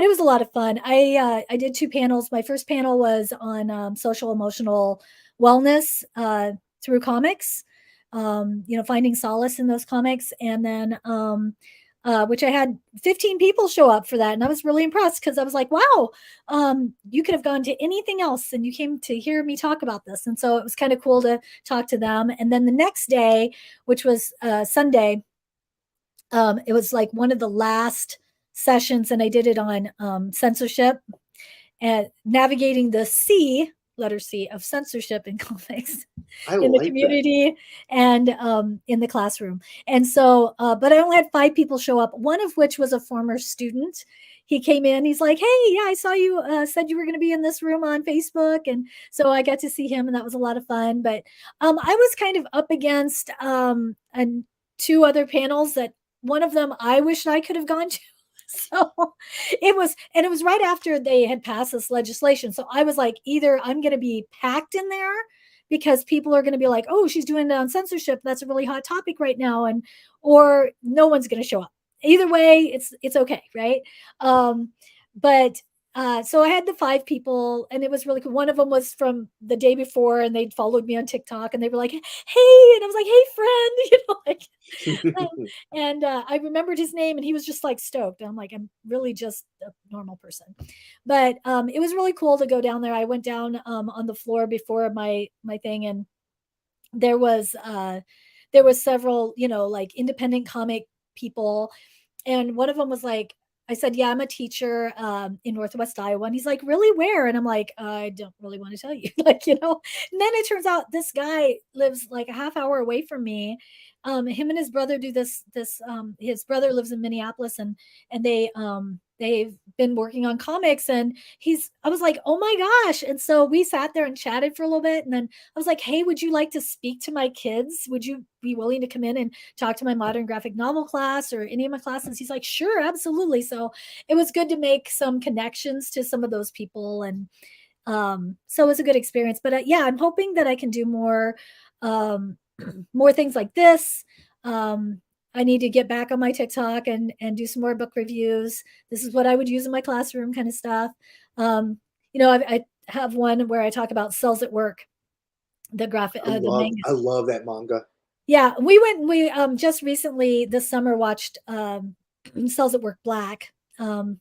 it was a lot of fun. I did 2 panels. My first panel was on social emotional wellness through comics, finding solace in those comics. And then, which I had 15 people show up for that. And I was really impressed because I was like, wow, you could have gone to anything else and you came to hear me talk about this. And so it was kind of cool to talk to them. And then the next day, which was Sunday, it was like one of the last sessions, and I did it on censorship and navigating the letter C of censorship in comics in the community and in the classroom. And so, but I only had 5 people show up, one of which was a former student. He came in, he's like, hey, yeah, I saw you said you were going to be in this room on Facebook. And so I got to see him, and that was a lot of fun. But I was kind of up against 2 other panels that one of them I wished I could have gone to. So it was right after they had passed this legislation. So I was like, either I'm going to be packed in there because people are going to be like, oh, she's doing it on censorship. That's a really hot topic right now. Or no one's going to show up. Either way, it's okay. Right. But so I had the 5 people, and it was really cool. One of them was from the day before, and they'd followed me on TikTok, and they were like, hey, and I was like, hey, friend, and I remembered his name, and he was just like stoked. I'm like, I'm really just a normal person. But it was really cool to go down there. I went down on the floor before my thing, and there was several, like independent comic people. And one of them was like, I said, yeah, I'm a teacher in Northwest Iowa. And he's like, really, where? And I'm like, I don't really want to tell you. And then it turns out this guy lives like a half hour away from me. Him and his brother do this, his brother lives in Minneapolis, and they've been working on comics, and I was like, oh my gosh. And so we sat there and chatted for a little bit. And then I was like, hey, would you like to speak to my kids? Would you be willing to come in and talk to my modern graphic novel class or any of my classes? He's like, sure, absolutely. So it was good to make some connections to some of those people. And so it was a good experience. But yeah, I'm hoping that I can do more more things like this. I need to get back on my TikTok and do some more book reviews. This is what I would use in my classroom kind of stuff. I have one where I talk about Cells at Work, the graphic, the manga. I love that manga. Yeah, we just recently this summer watched Cells at Work Black,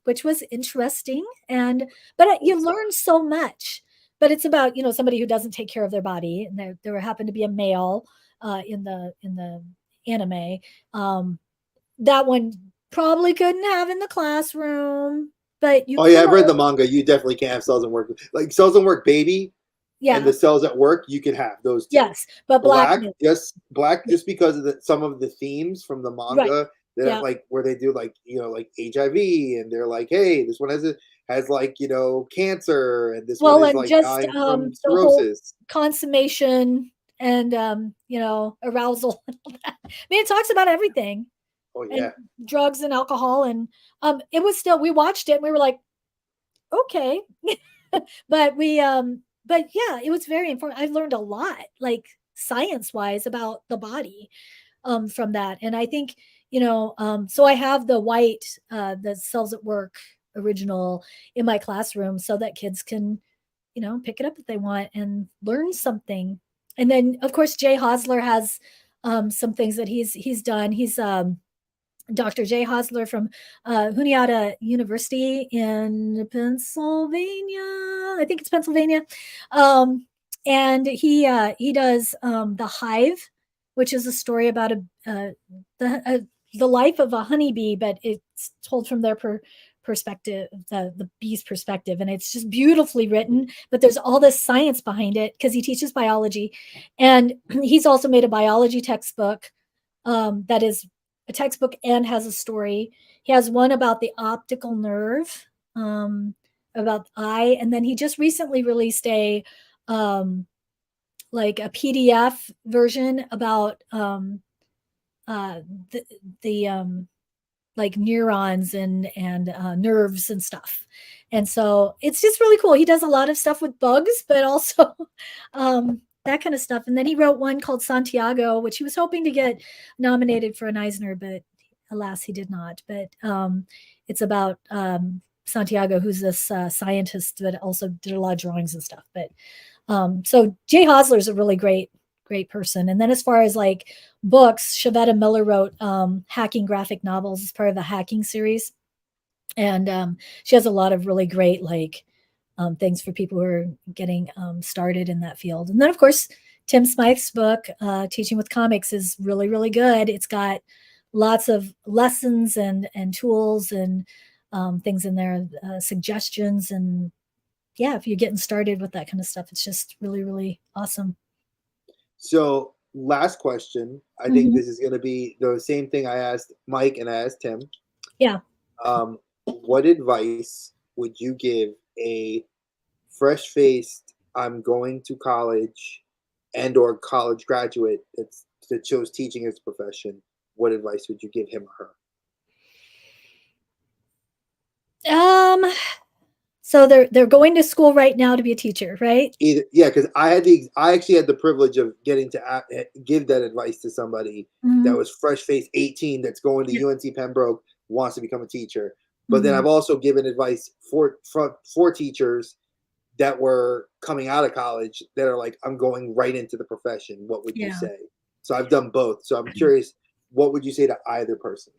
which was interesting, but you learn so much. But it's about somebody who doesn't take care of their body, and there happened to be a male in the anime. That one probably couldn't have in the classroom, but you. Oh yeah, I've read the manga. You definitely can't have Cells at Work. Like Cells at Work Baby. Yeah. And the Cells at Work, you can have those 2. Yes, but black just because of some of the themes from the manga, right. That like where they do like like HIV, and they're like, hey, this one has like cancer, and this one is like dying from cirrhosis, consummation, and arousal and all that. I mean, it talks about everything. Oh yeah, and drugs and alcohol, and it was still, we watched it and we were like, okay. But yeah, it was very important. I've learned a lot, like science-wise, about the body from that. And I think, so I have the white, the Cells at Work original in my classroom so that kids can, pick it up if they want and learn something. And then of course Jay Hosler has some things that he's done. He's Dr. Jay Hosler from Juniata University in Pennsylvania. I think it's Pennsylvania. And he does The Hive, which is a story about the life of a honeybee, but it's told from their perspective, the bee's perspective, and it's just beautifully written. But there's all this science behind it because he teaches biology, and he's also made a biology textbook that is a textbook and has a story. He has one about the optical nerve, about the eye, and then he just recently released like a PDF version about uh, the, the like neurons and nerves and stuff. And so it's just really cool. He does a lot of stuff with bugs, but also that kind of stuff. And then he wrote one called Santiago, which he was hoping to get nominated for an Eisner, but alas, he did not. But it's about Santiago, who's this scientist that also did a lot of drawings and stuff. But so Jay Hosler is a really great person. And then as far as like books, Shavetta Miller wrote Hacking Graphic Novels as part of the Hacking series. And she has a lot of really great like things for people who are getting started in that field. And then of course, Tim Smythe's book, Teaching with Comics, is really, really good. It's got lots of lessons and tools and things in there, suggestions. And yeah, if you're getting started with that kind of stuff, it's just really, really awesome. So, last question. I think this is going to be the same thing I asked Mike and I asked Tim. Yeah. What advice would you give a fresh-faced, I'm going to college and or college graduate that chose teaching as a profession? What advice would you give him or her? So they're going to school right now to be a teacher, right? Either, yeah, because I actually had the privilege of getting to give that advice to somebody that was fresh faced 18 that's going to UNC Pembroke, wants to become a teacher. But then I've also given advice for teachers that were coming out of college that are like, I'm going right into the profession. What would you say? So I've done both. So I'm curious, what would you say to either person?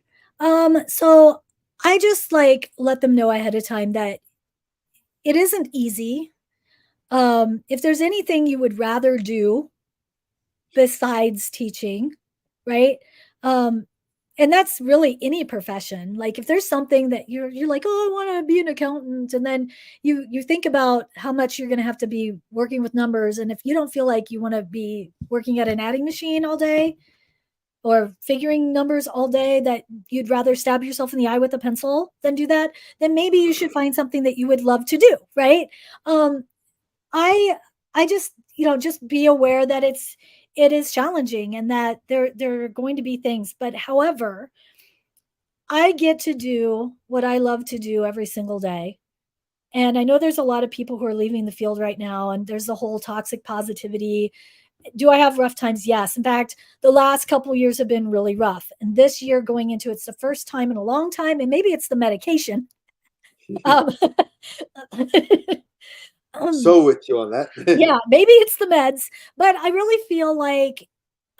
So I just like let them know ahead of time that it isn't easy. If there's anything you would rather do besides teaching, right? And that's really any profession. Like if there's something that you're like, oh, I want to be an accountant, and then you think about how much you're going to have to be working with numbers, and if you don't feel like you want to be working at an adding machine all day or figuring numbers all day, that you'd rather stab yourself in the eye with a pencil than do that, then maybe you should find something that you would love to do, right? I just, just be aware that it is challenging and that there are going to be things, but however, I get to do what I love to do every single day. And I know there's a lot of people who are leaving the field right now, and there's the whole toxic positivity. Do I have rough times? Yes. In fact, the last couple of years have been really rough. And this year going into it's the first time in a long time, and maybe it's the medication. So with you on that. Yeah, maybe it's the meds, but I really feel like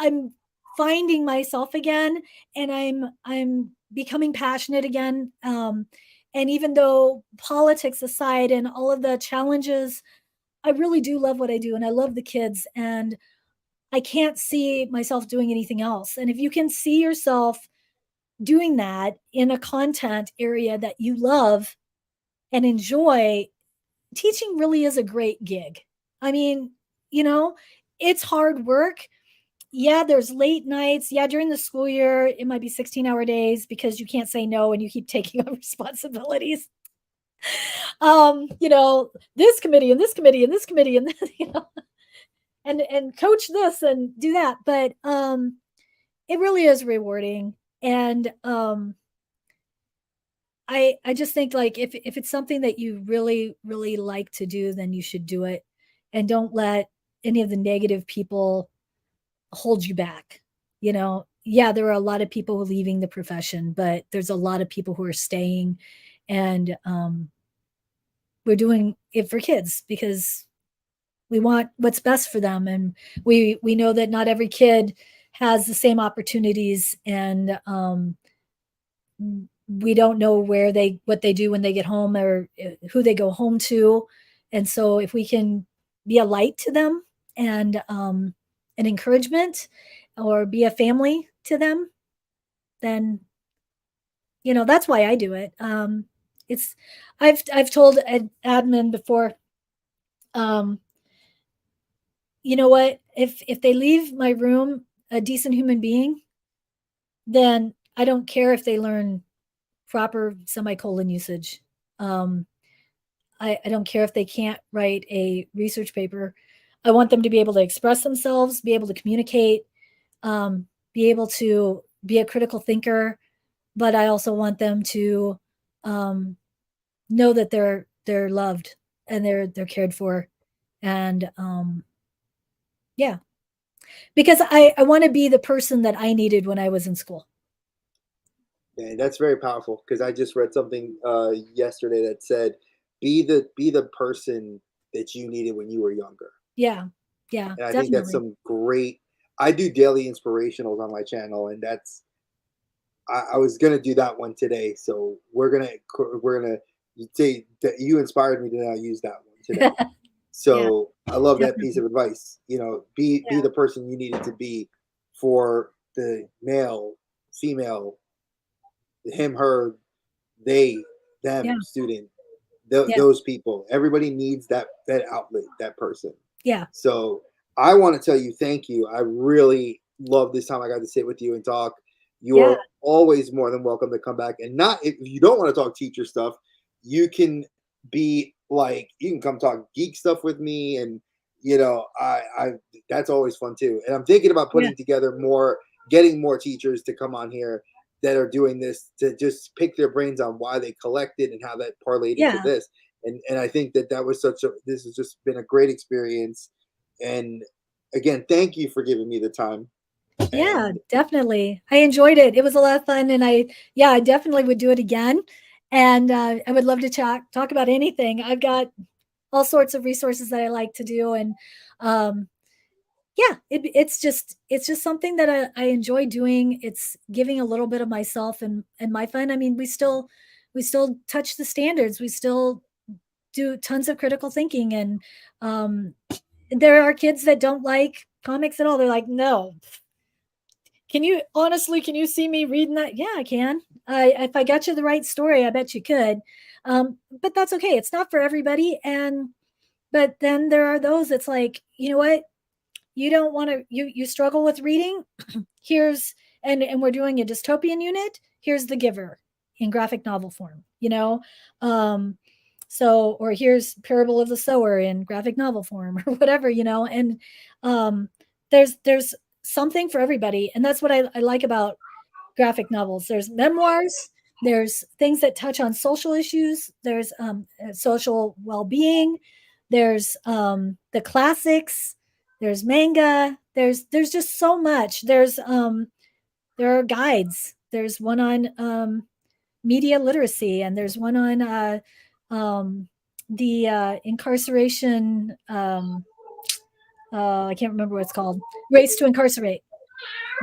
I'm finding myself again, and I'm becoming passionate again. And even though politics aside and all of the challenges, I really do love what I do, and I love the kids, and I can't see myself doing anything else. And if you can see yourself doing that in a content area that you love and enjoy, teaching really is a great gig. I mean, it's hard work. Yeah, there's late nights. Yeah, during the school year, it might be 16-hour days because you can't say no and you keep taking on responsibilities. This committee and this committee and this committee and and coach this and do that. But it really is rewarding. And I just think like if it's something that you really, really like to do, then you should do it. And don't let any of the negative people hold you back. Yeah, there are a lot of people leaving the profession, but there's a lot of people who are staying, and we're doing it for kids because we want what's best for them, and we know that not every kid has the same opportunities, and we don't know what they do when they get home, or who they go home to. And so if we can be a light to them, and an encouragement, or be a family to them, then that's why I do it. It's I've told admin before, um, you know what, if they leave my room a decent human being, then I don't care if they learn proper semicolon usage. Um, I don't care if they can't write a research paper. I want them to be able to express themselves, be able to communicate, be able to be a critical thinker, but I also want them to um, know that they're loved, and they're cared for, and yeah, because I want to be the person that I needed when I was in school. Man, that's very powerful because I just read something yesterday that said, be the person that you needed when you were younger." Yeah, yeah, And I think that's definitely. some great. I do daily inspirationals on my channel, and I was gonna do that one today. So we're gonna you say that you inspired me to now use that one today. Yeah, So I love that piece definitely. of advice. Be Yeah, the person you needed to be for the male, female, him, her, they, yeah, them student, yeah, those people. Everybody needs that outlet, that person. yeah, So I want to tell you thank you. I really love this time I got to sit with you and talk. You yeah, are always more than welcome to come back. And not if you don't want to talk teacher stuff, you can be like you can come talk geek stuff with me, and I that's always fun too. And I'm thinking about yeah, putting together more, getting more teachers to come on here that are doing this to just pick their brains on why they collected and how that parlayed into yeah, this. And I think that was this has just been a great experience. And again, thank you for giving me the time. yeah, And definitely. I enjoyed it. It was a lot of fun, and yeah, I definitely would do it again. And I would love to talk about anything. I've got all sorts of resources that I like to do, and um, yeah, it's just something that I enjoy doing. It's giving a little bit of myself and my fun. I mean, we still touch the standards. We still do tons of critical thinking, and um, there are kids that don't like comics at all. They're like, no, can you see me reading that? Yeah, I can. If I got you the right story, I bet you could. But that's okay. It's not for everybody. And but then there are those that's like, you know what? You don't want to you struggle with reading. Here's and we're doing a dystopian unit. Here's The Giver in graphic novel form, um so, or here's Parable of the Sower in graphic novel form, or whatever, and um there's something for everybody, and that's what I like about graphic novels. There's memoirs, there's things that touch on social issues, there's social well-being, there's the classics, there's manga, there's just so much. There are guides. There's one on media literacy, and there's one on um, the incarceration. I can't remember what it's called. Race to Incarcerate.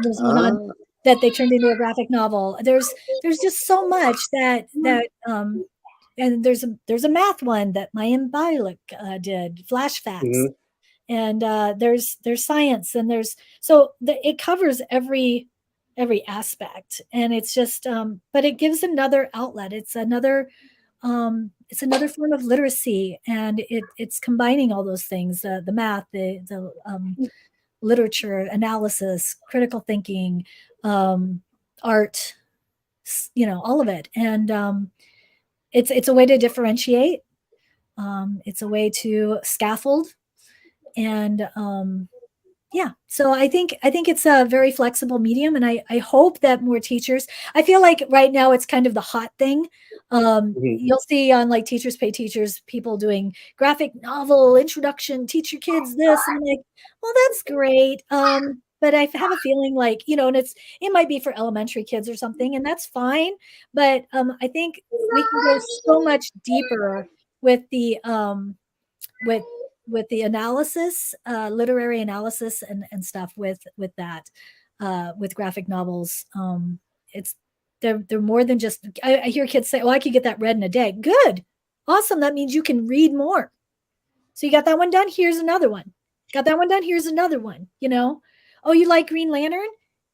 There's one on uh, that they turned into a graphic novel. There's just so much and there's a math one that Mayim Bialik did, Flash Facts, mhm. and there's science, and it covers every aspect, and it's just but it gives another outlet. It's another form of literacy, and it's combining all those things, the math, the literature analysis, critical thinking, um, art, all of it. And it's a way to differentiate. It's a way to scaffold, and yeah, so I think it's a very flexible medium, and I hope that more teachers. I feel like right now it's kind of the hot thing. Mhm. You'll see on like Teachers Pay Teachers, people doing graphic novel introduction, teach your kids this, and I'm like, well, that's great. But I have a feeling like, and it might be for elementary kids or something, and that's fine. But I think we can go so much deeper with the with the analysis, literary analysis and stuff with that, with graphic novels. It's they're more than just. I hear kids say, "Oh, I could get that read in a day." Good, awesome. That means you can read more. So you got that one done. Here's another one. Got that one done. Here's another one. Oh, you like Green Lantern?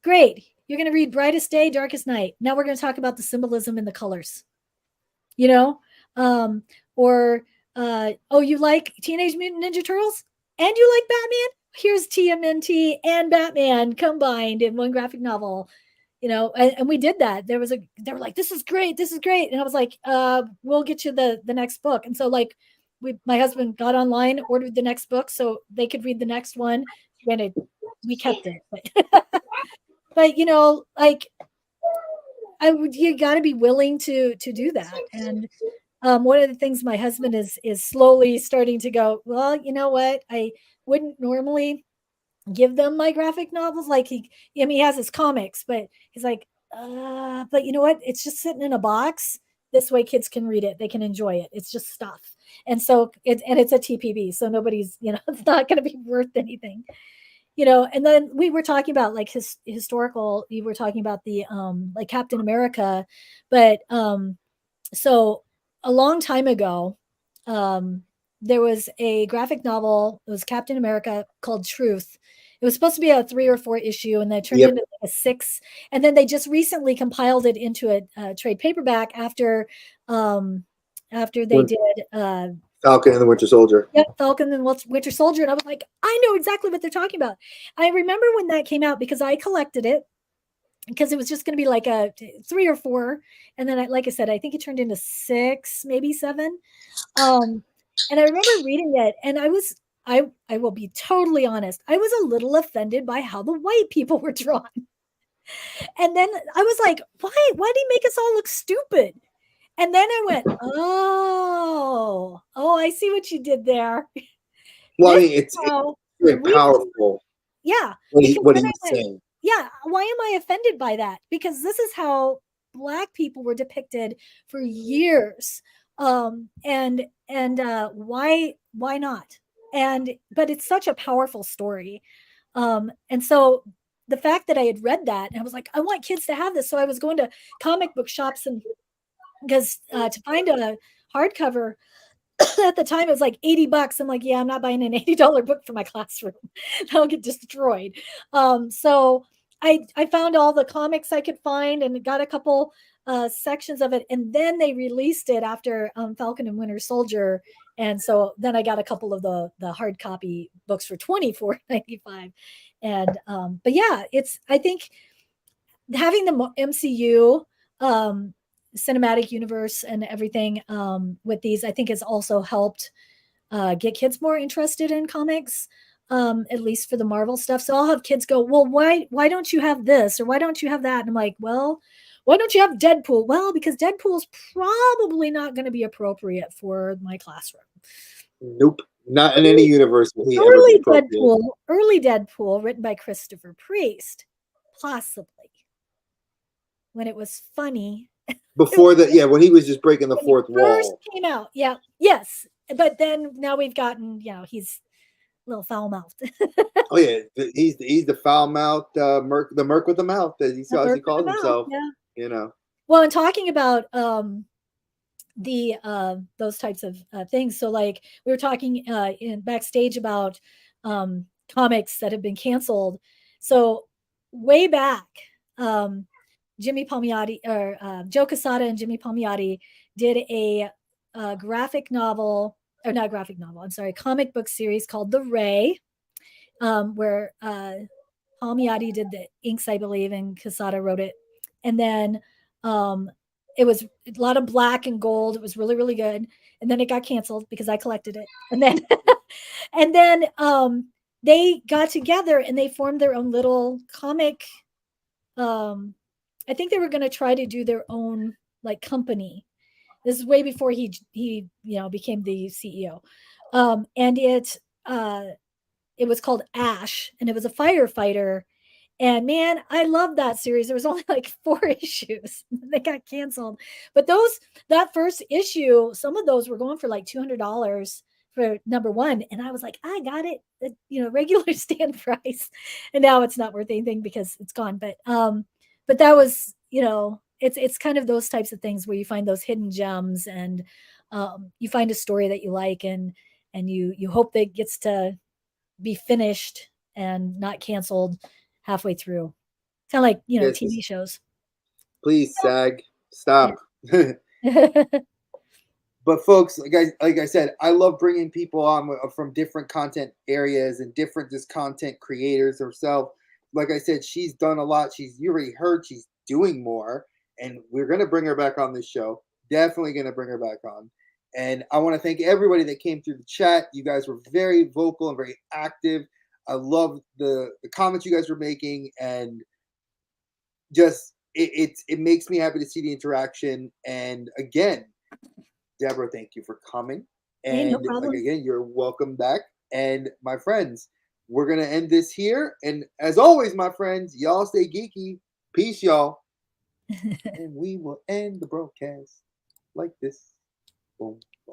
Great. You're going to read Brightest Day, Darkest Night. Now we're going to talk about the symbolism in the colors. You know, or oh, you like Teenage Mutant Ninja Turtles and you like Batman? Here's TMNT and Batman combined in one graphic novel. And we did that. They were like, this is great, and I was like, we'll get you the next book. And so like my husband got online, ordered the next book so they could read the next one. Granted, we kept it, but like you got to be willing to do that. And one of the things my husband is slowly starting to go, well, you know what? I wouldn't normally give them my graphic novels. Like he has his comics, but he's like, but you know what? It's just sitting in a box. This way kids can read it. They can enjoy it. It's just stuff. And so it's a TPB. So nobody's, it's not going to be worth anything. And then we were talking about like historical, we were talking about the like Captain America, but so a long time ago, there was a graphic novel. It was Captain America called Truth. It was supposed to be a 3 or 4 issue, and they turned into a 6. And then they just recently compiled it into a trade paperback after they did Falcon and the Winter Soldier. Yep, Falcon and Winter Soldier. And I was like, I know exactly what they're talking about. I remember when that came out because I collected it, because it was just going to be like a 3 or 4. And then, like I said, I think it turned into 6, maybe 7. And I remember reading it, and I will be totally honest, I was a little offended by how the white people were drawn. And then I was like, why did he make us all look stupid? And then I went, oh, I see what you did there. Well, I mean, it's very powerful. Yeah. What he's saying. Yeah. Why am I offended by that? Because this is how Black people were depicted for years. And why not? But it's such a powerful story. And so the fact that I had read that, and I was like, I want kids to have this. So I was going to comic book shops, and because to find a hardcover at the time it was like $80. I'm like, yeah, I'm not buying an $80 book for my classroom. That'll get destroyed. So I found all the comics I could find and got a couple sections of it, and then they released it after Falcon and Winter Soldier, and so then I got a couple of the hard copy books for $24.95. And but yeah, I think having the MCU cinematic universe and everything with these, I think has also helped get kids more interested in comics, at least for the Marvel stuff. So I'll have kids go, well, why don't you have this, or why don't you have that? And I'm like, well, why don't you have Deadpool? Well, because Deadpool is probably not going to be appropriate for my classroom. Nope, not in any universe will he ever be appropriate. Early Deadpool, written by Christopher Priest, possibly, when it was funny. Before that, when he was just breaking the fourth wall. First came out, yes. But then now we've gotten, he's a little foul mouthed. Oh yeah, he's the foul mouthed merc with the mouth, as he calls himself. Yeah. Well, and talking about the those types of things. So like we were talking in backstage about comics that have been canceled. So way back, Jimmy Palmiotti, or Joe Quesada and Jimmy Palmiotti did a comic book series called The Ray, where Palmiotti did the inks, I believe, and Quesada wrote it. And then it was a lot of black and gold. It was really, really good. And then it got canceled because I collected it. And then and then they got together and they formed their own little comic. I think they were going to try to do their own like company. This is way before he became the CEO. And it was called Ash, and it was a firefighter. And man, I love that series. There was only like 4 issues. They got canceled. But that first issue, some of those were going for like $200 for number one. And I was like, I got it, regular stand price. And now it's not worth anything because it's gone. But that was, it's kind of those types of things where you find those hidden gems, and you find a story that you like, and you hope that it gets to be finished and not canceled halfway through. Kind of like, Yes. TV shows. Please, SAG, stop. Yeah. But folks, like I said, I love bringing people on from different content areas and different just content creators herself. Like I said, she's done a lot. You already heard she's doing more, and we're gonna bring her back on this show. Definitely gonna bring her back on. And I want to thank everybody that came through the chat. You guys were very vocal and very active. I love the comments you guys were making, and just it makes me happy to see the interaction. And again, Deborah, thank you for coming. Hey, no And problem. again, you're welcome back. And my friends, we're gonna end this here. And as always, my friends, y'all stay geeky. Peace, y'all. And we will end the broadcast like this. Boom.